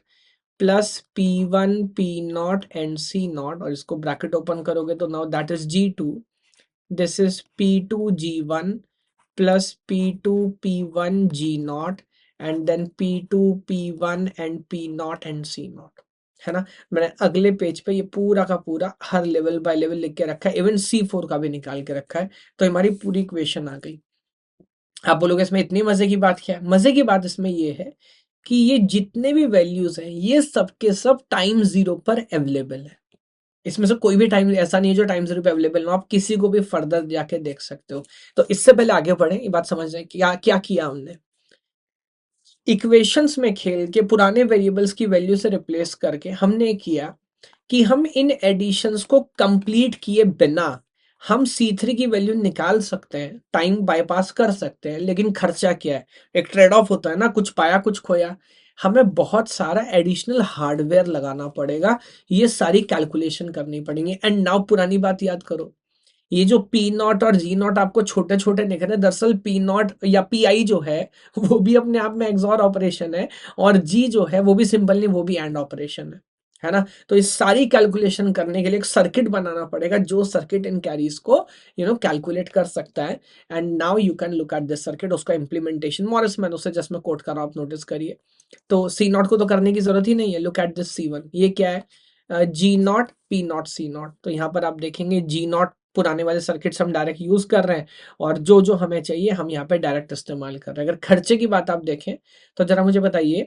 Speaker 1: plus P1 P0 and C0, और इसको bracket open करोगे तो now that is G2, this is P2 G1 plus P2 P1 G0 and then P2 P1 and P0 and C0, है ना। मैंने अगले page पे ये पूरा का पूरा हर लेवल बाय लेवल लिख के रखा है, इवन C4 का भी निकाल के रखा है। तो हमारी पूरी इक्वेशन आ गई। आप बोलोगे इसमें इतनी मजे की बात क्या है? मजे की बात इसमें ये है कि ये जितने भी वैल्यूज हैं ये सब के सब टाइम जीरो पर अवेलेबल है। इसमें से कोई भी टाइम ऐसा नहीं है जो टाइम जीरो पे अवेलेबल हो। आप किसी को भी फर्दर जाके देख सकते हो। तो इससे पहले आगे बढ़े, ये बात समझ रहे हैं क्या क्या किया हमने। इक्वेशंस में खेल के पुराने वेरिएबल्स की वैल्यू से रिप्लेस करके हमने किया कि हम इन एडिशंस को कंप्लीट किए बिना हम C3 की वैल्यू निकाल सकते हैं, टाइम बाईपास कर सकते हैं। लेकिन खर्चा क्या है? एक ट्रेड ऑफ होता है ना, कुछ पाया कुछ खोया। हमें बहुत सारा एडिशनल हार्डवेयर लगाना पड़ेगा, ये सारी कैलकुलेशन करनी पड़ेंगी। एंड नाउ पुरानी बात याद करो, ये जो P0 और G0 आपको छोटे छोटे दिख रहे हैं, दरअसल P0 या PI जो है वो भी अपने आप में एक्सॉर ऑपरेशन है, और G जो है वो भी सिंपल नहीं, वो भी एंड ऑपरेशन है ना। तो इस सारी कैलकुलेशन करने के लिए एक सर्किट बनाना पड़ेगा, जो सर्किट इन कैरीज को कैलकुलेट कर सकता है। And now you can look at this circuit, उसका इंप्लीमेंटेशन मॉरिस मैन उसे जस्ट मैं कोट कर रहा हूं, आप नोटिस करिए। तो C0 को तो करने की जरूरत ही नहीं है। लुक एट दिस C1, ये क्या है? G0 P0 C0। तो यहाँ पर आप देखेंगे G0 पुराने वाले सर्किट्स हम डायरेक्ट यूज कर रहे हैं, और जो जो हमें चाहिए हम यहाँ पे डायरेक्ट इस्तेमाल कर रहे हैं। अगर खर्चे की बात आप देखें तो जरा मुझे बताइए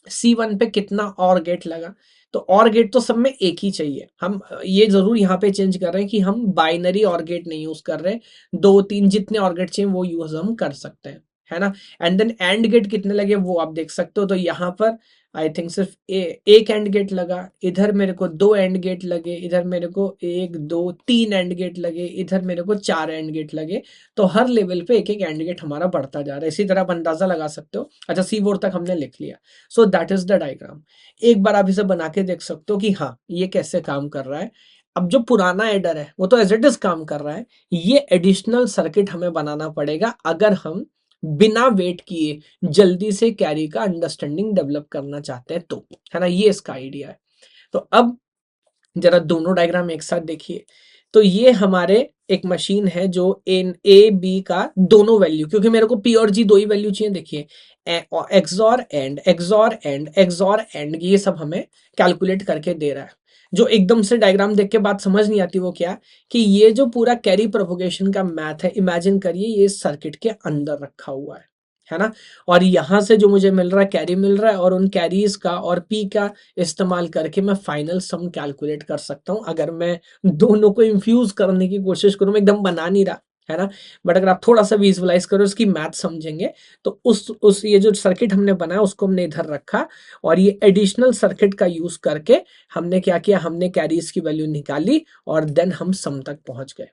Speaker 1: C1 पे कितना और गेट लगा? तो और गेट तो सब में एक ही चाहिए। हम ये जरूर यहाँ पे चेंज कर रहे हैं कि हम बाइनरी और गेट नहीं यूज कर रहे, दो तीन जितने और गेट चाहिए वो यूज हम कर सकते हैं, है ना। एंड देन एंड गेट कितने लगे वो आप देख सकते हो। तो यहाँ पर आई थिंक सिर्फ एक एंड गेट लगा, इधर मेरे को दो एंड गेट लगे, इधर मेरे को एक दो तीन एंड गेट लगे, इधर मेरे को चार एंड गेट लगे। तो हर लेवल पे एक एक एंड गेट हमारा बढ़ता जा रहा है। इसी तरह आप अंदाजा लगा सकते हो। अच्छा, C4 तक हमने लिख लिया। So that is the diagram. एक बार आप इसे बना के देख सकते हो कि हाँ ये कैसे काम कर रहा है। अब जो पुराना एडर है वो तो एज इट इज काम कर रहा है, ये एडिशनल सर्किट हमें बनाना पड़ेगा अगर हम बिना वेट किए जल्दी से कैरी का अंडरस्टैंडिंग डेवलप करना चाहते हैं तो, है ना, ये इसका आइडिया है। तो अब जरा दोनों डायग्राम एक साथ देखिए। तो ये हमारे एक मशीन है जो इन ए बी का दोनों वैल्यू, क्योंकि मेरे को पी और जी दो ही वैल्यू चाहिए, देखिए एक्सॉर एंड ये सब हमें कैलकुलेट करके दे रहा है। जो एकदम से डायग्राम देख के बात समझ नहीं आती वो क्या, कि ये जो पूरा कैरी प्रोपोगेशन का मैथ है, इमेजिन करिए ये सर्किट के अंदर रखा हुआ है ना, और यहां से जो मुझे मिल रहा है कैरी मिल रहा है, और उन कैरीज का और पी का इस्तेमाल करके मैं फाइनल सम कैलकुलेट कर सकता हूं। अगर मैं दोनों को इंफ्यूज करने की कोशिश करूं, मैं एकदम बना नहीं रहा, है ना, बट अगर आप थोड़ा सा विजुअलाइज करो, उसकी मैथ समझेंगे, तो उस ये जो सर्किट हमने बनाया उसको हमने इधर रखा, और ये एडिशनल सर्किट का यूज करके हमने क्या किया, हमने कैरीज की वैल्यू निकाली, और देन हम सम तक पहुंच गए।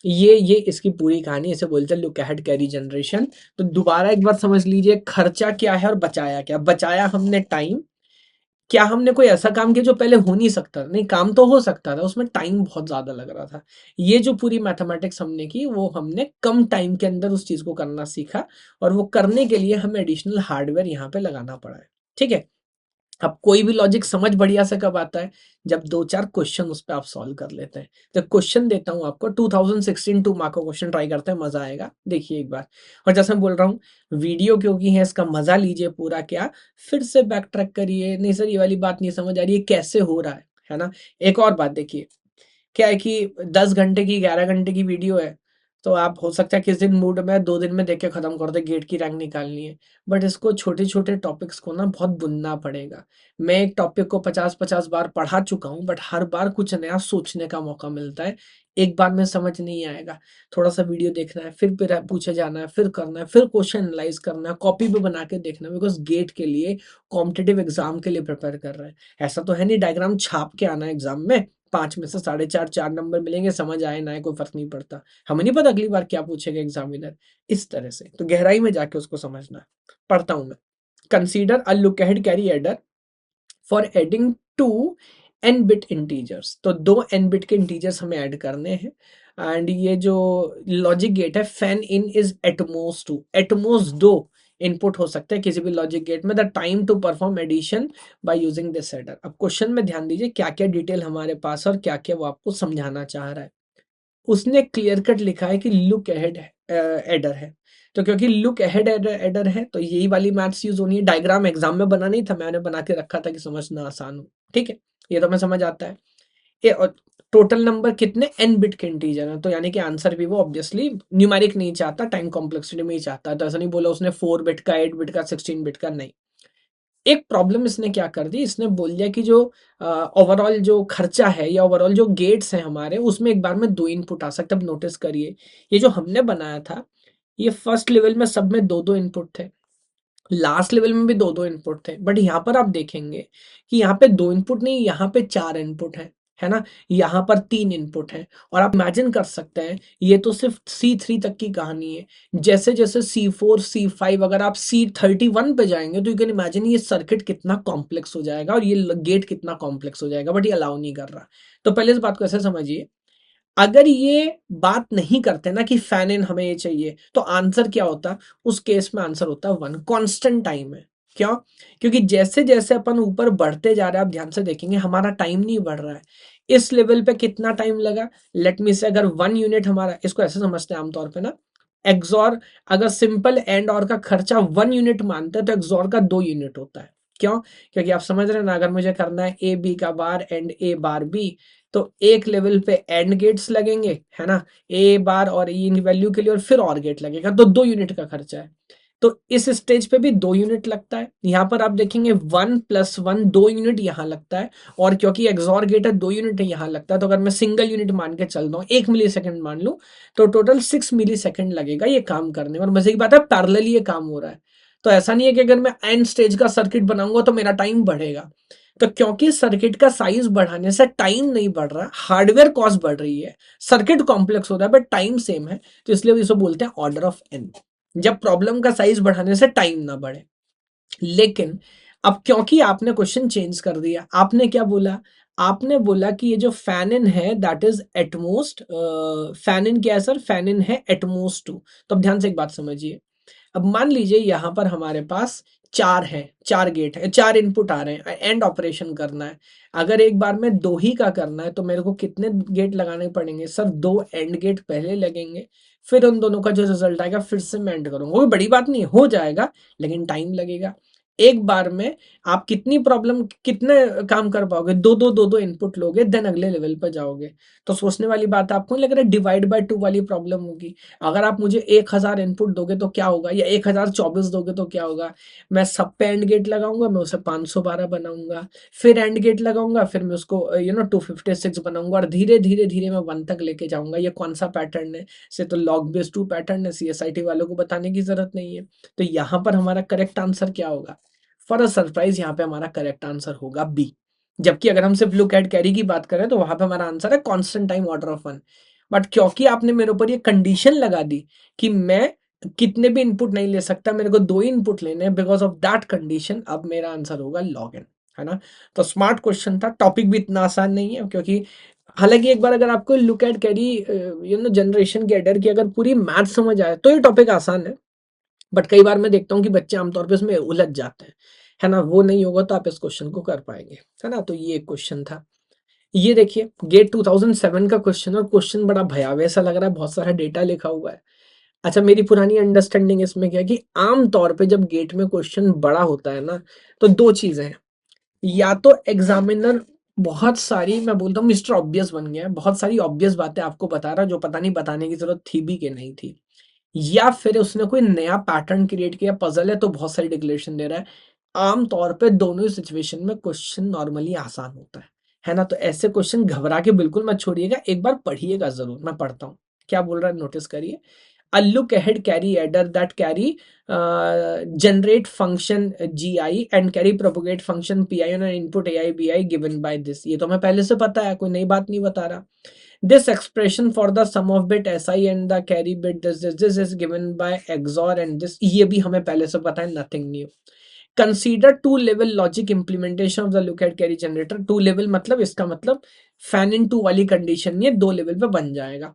Speaker 1: ये इसकी पूरी कहानी, इसे बोलते हैं लुक अहेड कैरी जनरेशन। तो दोबारा एक बार समझ लीजिए, खर्चा क्या है और बचाया क्या। बचाया हमने टाइम, क्या हमने कोई ऐसा काम किया जो पहले हो नहीं सकता, नहीं काम तो हो सकता था, उसमें टाइम बहुत ज्यादा लग रहा था। ये जो पूरी मैथमेटिक्स हमने की, वो हमने कम टाइम के अंदर उस चीज को करना सीखा, और वो करने के लिए हमें एडिशनल हार्डवेयर यहाँ पे लगाना पड़ा है। ठीक है, अब कोई भी लॉजिक समझ बढ़िया से कब आता है, जब दो चार क्वेश्चन उस पर आप सॉल्व कर लेते हैं। तो क्वेश्चन देता हूं आपको, 2016 2 मार्क का क्वेश्चन, ट्राई करते हैं, मजा आएगा, देखिए एक बार। और जैसे मैं बोल रहा हूँ, वीडियो क्योंकि है, इसका मजा लीजिए पूरा, क्या फिर से बैक ट्रैक करिए, नहीं सर ये वाली बात नहीं समझ आ रही है, कैसे हो रहा है ना। एक और बात देखिए, क्या है कि 10 घंटे की 11 घंटे की वीडियो है, तो आप हो सकता है किस दिन मूड में 2 दिन में देख के खत्म कर दे, गेट की रैंक निकालनी है। बट इसको छोटे छोटे टॉपिक्स को ना बहुत बुनना पड़ेगा। मैं एक टॉपिक को 50-50 बार पढ़ा चुका हूँ, बट हर बार कुछ नया सोचने का मौका मिलता है। एक बार में समझ नहीं आएगा, थोड़ा सा वीडियो देखना है, फिर पूछे जाना है, फिर करना है, फिर क्वेश्चन एनालाइज करना है, कॉपी पे बना के देखना है, बिकॉज गेट के लिए, कॉम्पिटेटिव एग्जाम के लिए प्रिपेयर कर रहे हैं। ऐसा तो है नहीं डायग्राम छाप के आना एग्जाम में, 5 में से 4.5 4 नंबर मिलेंगे, समझ आए ना आए कोई फर्क नहीं पड़ता, हमें नहीं पता अगली बार क्या पूछेगा एग्जामिनर। इस तरह से तो गहराई में जाके उसको समझना है। पढ़ता हूं मैं। Consider a look ahead carry adder for adding two n bit integers. तो 2 एन बिट के इंटीजर्स हमें ऐड करने हैं, एंड ये जो लॉजिक गेट है, fan in is at most 2, at most 2 input हो सकते हैं किसी भी लॉजिक गेट में। The time to perform addition by using this adder. अब क्वेश्चन में ध्यान दीजिए क्या क्या डिटेल हमारे पास और क्या क्या वो आपको समझाना चाह रहा है। उसने क्लियर कट लिखा है कि लुक अहेड एडर है, तो क्योंकि लुक अहेड एडर है तो यही वाली मैथ्स यूज होनी है। डायग्राम एग्जाम में बना नहीं था, मैंने बना के रखा था कि समझना आसान हो। ठीक है, ये तो मैं समझ आता है। ये और टोटल नंबर कितने एन बिट के इंटीजर हैं, तो यानी कि आंसर भी वो ऑब्वियसली न्यूमेरिक नहीं चाहता, टाइम कॉम्प्लेक्सिटी में ही चाहता है। तो ऐसा नहीं बोला उसने 4 बिट का, 8 बिट का, 16 बिट का, नहीं। एक प्रॉब्लम इसने क्या कर दी, इसने बोल दिया कि जो ओवरऑल जो खर्चा है या ओवरऑल जो गेट्स हैं हमारे, उसमें एक बार में 2 इनपुट आ सकते। अब नोटिस करिए, ये जो हमने बनाया था, ये फर्स्ट लेवल में सब में 2-2 इनपुट थे, लास्ट लेवल में भी 2-2 इनपुट थे, बट यहाँ पर आप देखेंगे कि यहाँ पे 2 इनपुट नहीं, यहाँ पे 4 इनपुट है ना, यहाँ पर 3 इनपुट है। और आप इमेजिन कर सकते हैं, ये तो सिर्फ C3 तक की कहानी है। जैसे जैसे C4 C5, अगर आप C31 पे जाएंगे, तो यू कैन इमेजिन ये सर्किट कितना कॉम्प्लेक्स हो जाएगा और ये गेट कितना कॉम्प्लेक्स हो जाएगा, बट ये अलाउ नहीं कर रहा। तो पहले इस बात को ऐसे समझिए, अगर ये बात नहीं करते ना कि फैन इन हमें ये चाहिए, तो आंसर क्या होता, उस केस में आंसर होता 1, कांस्टेंट टाइम है। क्यों? क्योंकि जैसे जैसे अपन ऊपर बढ़ते जा रहे हैं, आप ध्यान से देखेंगे हमारा टाइम नहीं बढ़ रहा है। इस लेवल पे कितना टाइम लगा, लेट मी से, अगर 1 यूनिट हमारा, इसको ऐसे समझते हैं आमतौर पे ना, एक्सॉर, अगर सिंपल एंड और का खर्चा 1 यूनिट मानते हैं, तो एक्सॉर का 2 यूनिट होता है। क्यों? क्योंकि आप समझ रहे हैं ना, अगर मुझे करना है ए बी का बार एंड ए बार बी, तो एक लेवल पे एंड गेट्स लगेंगे, है ना, ए बार और ई वैल्यू के लिए, और फिर और गेट लगेगा, तो 2 यूनिट का खर्चा है। तो इस स्टेज पे भी 2 यूनिट लगता है। यहाँ पर आप देखेंगे 1 + 1 2 यूनिट यहाँ लगता है, और क्योंकि एक्सॉर गेट है 2 यूनिट यहाँ लगता है, तो अगर मैं सिंगल यूनिट मान के चल दूँ, 1 मिली सेकेंड मान लूँ, तो टोटल 6 मिली सेकेंड लगेगा ये काम करने में। और मजे की बात है, पैरेलली ये काम हो रहा है। तो ऐसा नहीं है कि अगर मैं एंड स्टेज का सर्किट बनाऊंगा तो मेरा टाइम बढ़ेगा। तो क्योंकि सर्किट का साइज बढ़ाने से टाइम नहीं बढ़ रहा, हार्डवेयर कॉस्ट बढ़ रही है, सर्किट कॉम्प्लेक्स हो रहा है, बट टाइम सेम है, तो इसलिए इसे बोलते हैं ऑर्डर ऑफ एन, जब प्रॉब्लम का साइज बढ़ाने से टाइम ना बढ़े। लेकिन अब क्योंकि आपने क्वेश्चन चेंज कर दिया, आपने क्या बोला, आपने बोला कि ये जो फैन इन है that is at most, fan in क्या है सर, फैन इन है एटमोस्ट 2। तो अब ध्यान से एक बात समझिए, अब मान लीजिए यहाँ पर हमारे पास 4 हैं, 4 गेट है, 4 इनपुट आ रहे हैं, एंड ऑपरेशन करना है। अगर एक बार में 2 ही का करना है तो मेरे को कितने गेट लगाने पड़ेंगे सर? 2 एंड गेट पहले लगेंगे, फिर उन दोनों का जो रिजल्ट आएगा फिर से मैं एंड करूंगा। कोई बड़ी बात नहीं, हो जाएगा, लेकिन टाइम लगेगा। एक बार में आप कितनी प्रॉब्लम, कितने काम कर पाओगे? दो इनपुट लोगे, देन अगले लेवल पर जाओगे। तो सोचने वाली बात आपको नहीं लग रहा है डिवाइड बाय 2 वाली प्रॉब्लम होगी? अगर आप मुझे 1000 इनपुट दोगे तो क्या होगा, या 1024 दोगे तो क्या होगा? मैं सब पे एंड गेट लगाऊंगा, मैं उसे 512 बनाऊंगा, फिर एंड गेट लगाऊंगा, फिर मैं उसको 256 बनाऊंगा, और धीरे धीरे धीरे मैं 1 तक लेके जाऊंगा। ये कौन सा पैटर्न है? से तो लॉग बेस 2 पैटर्न है, सीएसआईटी वालों को बताने की जरूरत नहीं है। तो यहाँ पर हमारा करेक्ट आंसर क्या होगा? फॉर अ सरप्राइज यहाँ पे हमारा करेक्ट आंसर होगा बी। जबकि अगर हम सिर्फ लुक एट कैरी की बात करें तो वहां पे हमारा आंसर है constant time order of 1। But क्योंकि आपने मेरे ऊपर ये कंडीशन लगा दी कि मैं कितने भी इनपुट नहीं ले सकता, मेरे को 2 इनपुट लेने हैं, बिकॉज ऑफ दैट कंडीशन अब मेरा आंसर होगा लॉग एन, है ना? तो स्मार्ट क्वेश्चन था, टॉपिक भी इतना आसान नहीं है, क्योंकि हालांकि एक बार अगर आपको लुक एट कैरी जनरेशन के एडर की अगर पूरी मैथ समझ आए तो ये टॉपिक आसान है। बट कई बार मैं देखता हूँ कि बच्चे आमतौर पे इसमें उलझ जाते हैं, है ना? वो नहीं होगा तो आप इस क्वेश्चन को कर पाएंगे, है ना? तो ये एक क्वेश्चन था। ये देखिए गेट 2007 का क्वेश्चन, और क्वेश्चन बड़ा भयावह सा लग रहा है, बहुत सारा डेटा लिखा हुआ है। अच्छा, मेरी पुरानी अंडरस्टैंडिंग इसमें क्या है कि आम तौर पे जब गेट में क्वेश्चन बड़ा होता है ना, तो 2 चीजें हैं। या तो एग्जामिनर बहुत सारी, मैं बोलता हूँ मिस्टर ऑब्वियस बन गया है, बहुत सारी ऑब्वियस बातें आपको बता रहा है जो पता नहीं बताने की जरूरत थी भी कि नहीं थी। या फिर उसने कोई नया पैटर्न क्रिएट किया, पजल है तो बहुत सारी डिक्लेरेशन दे रहा है। आम तौर पे दोनों ही सिचुएशन में क्वेश्चन नॉर्मली आसान होता है ना? तो ऐसे क्वेश्चन घबरा के बिल्कुल मत छोड़िएगा, एक बार पढ़िएगा जरूर। मैं पढ़ता हूँ क्या बोल रहा है, नोटिस करिए। A look ahead carry adder that carry generate function gi and carry propagate function pi on an input ai bi given by this। ये तो हमें पहले से पता है, कोई नई बात नहीं बता रहा। This expression for the sum of bit si and the carry bit this is given by XOR and this, ये भी हमें पहले से पता है, nothing new। Consider two level logic implementation of the look ahead carry generator। Two level मतलब इसका मतलब फैन इन टू वाली कंडीशन नहीं है, 2 लेवल पे बन जाएगा,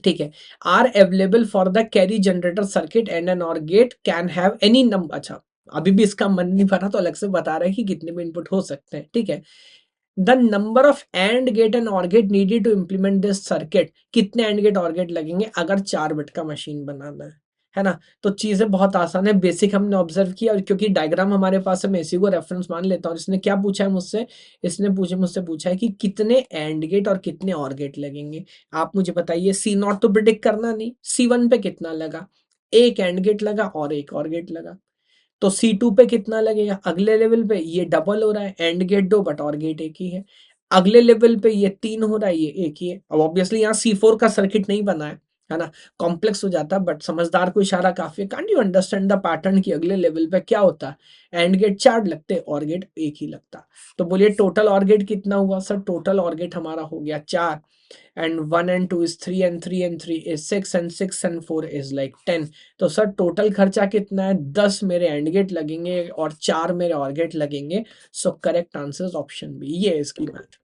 Speaker 1: ठीक है। Are available for the carry generator circuit and an OR gate can have any number. अच्छा, अभी भी इसका मन नहीं भरा तो अलग से बता रहा है कि कितने भी इनपुट हो सकते हैं, ठीक है। The number of and gate and OR gate needed to implement this circuit, कितने एंड गेट और गेट लगेंगे अगर 4 बिट का मशीन बनाना है ना? तो चीजें बहुत आसान है, बेसिक हमने ऑब्जर्व किया, और क्योंकि डायग्राम हमारे पास है मैं इसी को रेफरेंस मान लेता हूँ। इसने क्या पूछा है मुझसे? इसने मुझसे पूछा है कि कितने एंड गेट और कितने और गेट लगेंगे। आप मुझे बताइए, सी नॉट तो प्रिडिक्ट करना नहीं, C1 पे कितना लगा? एक एंड गेट लगा और एक और गेट लगा। तो C2 पे कितना लगेगा? अगले लेवल पे ये डबल हो रहा है, एंड गेट 2 बट और गेट एक ही है। अगले लेवल पे ये 3 हो रहा है, ये एक ही है। अब ऑब्वियसली यहाँ C4 का सर्किट नहीं बना है ना? कॉम्प्लेक्स हो जाता, बट समझदार को इशारा काफी है। Can't you understand the pattern की अगले लेवल पे क्या होता? एंड गेट 4 लगते, और गेट एक ही लगता। तो बोलिए टोटल और गेट कितना हुआ सर? टोटल और गेट हमारा हो गया 4, and 1 and 2 is 3 and 3 and 3 is 6 and 6 and 4 is like 10। तो सर टोटल खर्चा कितना है? 10 मेरे एंड गेट लगेंगे और 4 मेरे और गेट लगेंगे। So correct answer option B, ये इसकी मैथ,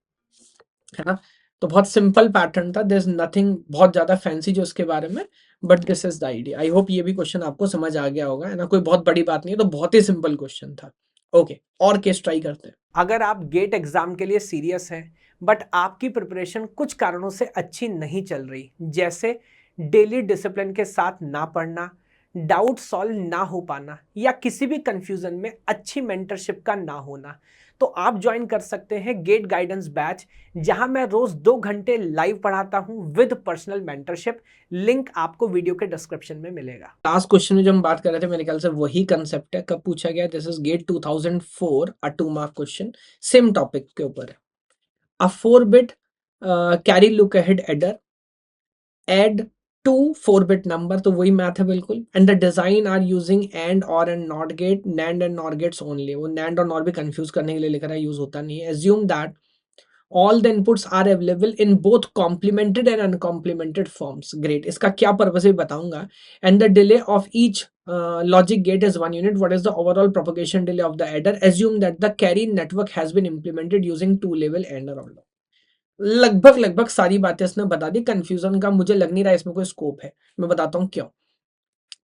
Speaker 1: है ना? तो बहुत सिंपल पैटर्न था, देयर इज नथिंग बहुत ज्यादा फैंसी जो इसके बारे में, but this is the idea. I hope ये भी क्वेश्चन आपको समझ आ गया होगा, है ना? कोई बहुत बड़ी बात नहीं है, तो बहुत ही सिंपल क्वेश्चन था। ओके, और केस ट्राई करते हैं। अगर आप गेट एग्जाम के लिए सीरियस हैं बट आपकी प्रिपरेशन कुछ कारणों से अच्छी नहीं चल रही, जैसे डेली डिसिप्लिन के साथ ना पढ़ना, डाउट सॉल्व ना हो पाना, या किसी भी कंफ्यूजन में अच्छी मेंटरशिप का ना होना, तो आप ज्वाइन कर सकते हैं गेट गाइडेंस बैच, जहां मैं रोज 2 घंटे लाइव पढ़ाता हूं विद पर्सनल मेंटरशिप। लिंक आपको वीडियो के डिस्क्रिप्शन में मिलेगा। लास्ट क्वेश्चन में जो हम बात कर रहे थे, मेरे ख्याल से वही कंसेप्ट है। कब पूछा गया? This is get 2004, a 2 mark question, same topic के ऊपर है। A 4-bit carry look ahead adder, add 2 4-bit number, तो वही मैथ है बिल्कुल। And the design are using AND OR AND NOT gate, NAND and NOT gates only. वो NAND और NOT भी कंफ्यूज करने के लिए लिख रहा है, यूज होता नहीं है। Assume that all the inputs are available in both complemented and uncomplimented forms। great, इसका क्या पर्पस है बताऊंगा। and the delay of each logic gate is 1 unit। what is the overall propagation delay of the adder? assume that the carry network has been implemented using 2 level AND or OR। लगभग सारी बातें इसने बता दी। Confusion का मुझे लग नहीं रहा इसमें कोई स्कोप है, मैं बताता हूँ क्यों।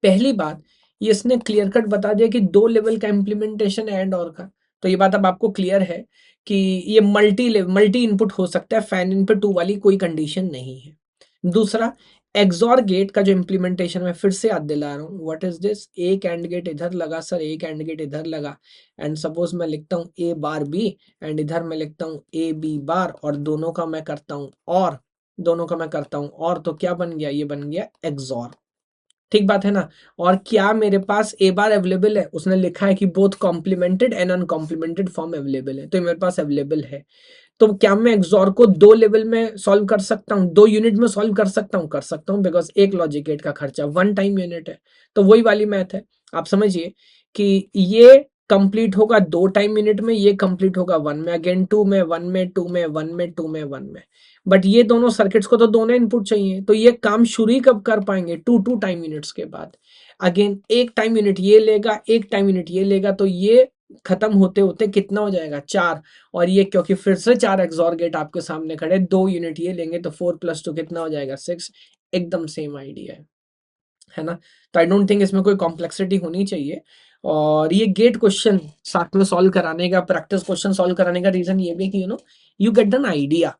Speaker 1: पहली बात, ये इसने क्लियर कट बता दिया कि 2 लेवल का इम्प्लीमेंटेशन है एंड और का। तो ये बात अब आपको क्लियर है कि ये मल्टी इनपुट हो सकता है, फैन इन पे 2 वाली कोई कंडीशन नहीं है। दूसरा, एक्सॉर गेट का जो इम्प्लीमेंटेशन मैं फिर से याद दिला रहा हूँ, व्हाट इज दिस, एक एंड गेट इधर लगा सर, एक एंड गेट इधर लगा, एंड सपोज मैं लिखता हूँ ए बार बी, एंड इधर मैं लिखता हूँ ए बी बार, और दोनों का मैं करता हूँ और, तो क्या बन गया, ये बन गया एक्सॉर। ठीक बात है ना। और क्या मेरे पास ए बार अवेलेबल है, उसने लिखा है कि both complemented and uncomplemented form available है, तो मेरे पास अवेलेबल है। तो क्या मैं एक्सॉर को 2 लेवल में सॉल्व कर सकता हूँ, 2 यूनिट में सॉल्व कर सकता हूँ, बिकॉज एक लॉजिक गेट का खर्चा 1 टाइम यूनिट है। तो वही वाली मैथ है, आप समझिए कि ये कंप्लीट होगा 2 टाइम यूनिट में, ये कंप्लीट होगा 1 में, अगेन 2 में, 1 में, 2 में, 1 में, 2 में, 1 में। बट ये दोनों सर्किट्स को तो दोनों इनपुट चाहिए, तो ये काम शुरू ही कब कर पाएंगे, 2 टाइम यूनिट्स के बाद। अगेन एक टाइम यूनिट ये लेगा, एक टाइम यूनिट ये लेगा, तो ये खत्म होते होते कितना हो जाएगा, 4। और ये क्योंकि फिर से 4 एक्सॉर गेट आपके सामने खड़े, 2 यूनिट ये लेंगे, तो 4 + 2 कितना हो जाएगा, 6। एकदम सेम आइडिया है ना। तो आई डोंट थिंक इसमें कोई कॉम्प्लेक्सिटी होनी चाहिए। और ये गेट क्वेश्चन साथ में सॉल्व कराने का, प्रैक्टिस क्वेश्चन सॉल्व कराने का रीजन ये भी कि यू गेट एन आइडिया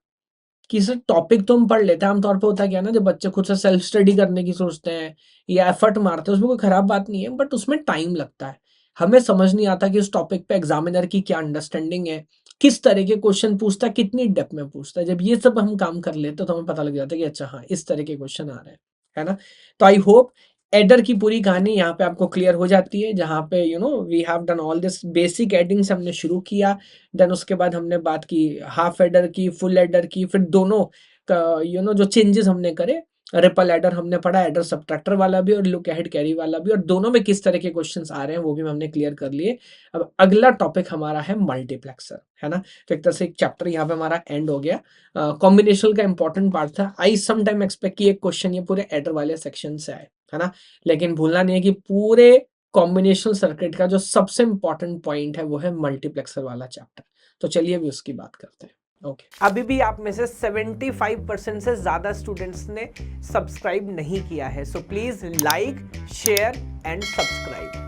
Speaker 1: कि सर टॉपिक तो हम पढ़ लेते हैं। आमतौर पे होता है क्या ना, जब बच्चे खुद से सेल्फ स्टडी करने की सोचते हैं या एफर्ट मारते हैं, उसमें कोई खराब बात नहीं है, बट उसमें टाइम लगता है। हमें समझ नहीं आता कि उस टॉपिक पे एग्जामिनर की क्या अंडरस्टैंडिंग है, किस तरह के क्वेश्चन पूछता है, कितनी डेप्थ में पूछता है। जब ये सब हम काम कर लेते तो हमें पता लग जाता है कि अच्छा हाँ, इस तरह के क्वेश्चन आ रहे हैं, है ना। तो आई होप एडर की पूरी कहानी यहाँ पे आपको क्लियर हो जाती है, जहाँ पे we have done all this basic adding से हमने शुरू किया। देन उसके बाद हमने बात की हाफ एडर की, फुल एडर की, फिर दोनों का जो चेंजेस हमने करे, रिपल एडर हमने पढ़ा, एडर सब्ट्रैक्टर वाला भी और लुक अहेड कैरी वाला भी, और दोनों में किस तरह के क्वेश्चंस आ रहे हैं वो भी हमने क्लियर कर लिए। अब अगला टॉपिक हमारा है मल्टीप्लेक्सर, है ना। तो एक तरह से एक चैप्टर यहाँ पे हमारा एंड हो गया। कॉम्बिनेशन का इंपॉर्टेंट पार्ट था। आई सम टाइम एक्सपेक्ट कि एक क्वेश्चन ये पूरे एडर वाले सेक्शन से आए, है ना। लेकिन भूलना नहीं है कि पूरे कॉम्बिनेशनल सर्किट का जो सबसे इंपॉर्टेंट पॉइंट है वो है मल्टीप्लेक्सर वाला चैप्टर। तो चलिए अभी उसकी बात करते हैं। ओके अभी भी आप में से 75% से ज्यादा स्टूडेंट्स ने सब्सक्राइब नहीं किया है, so please like, share and subscribe.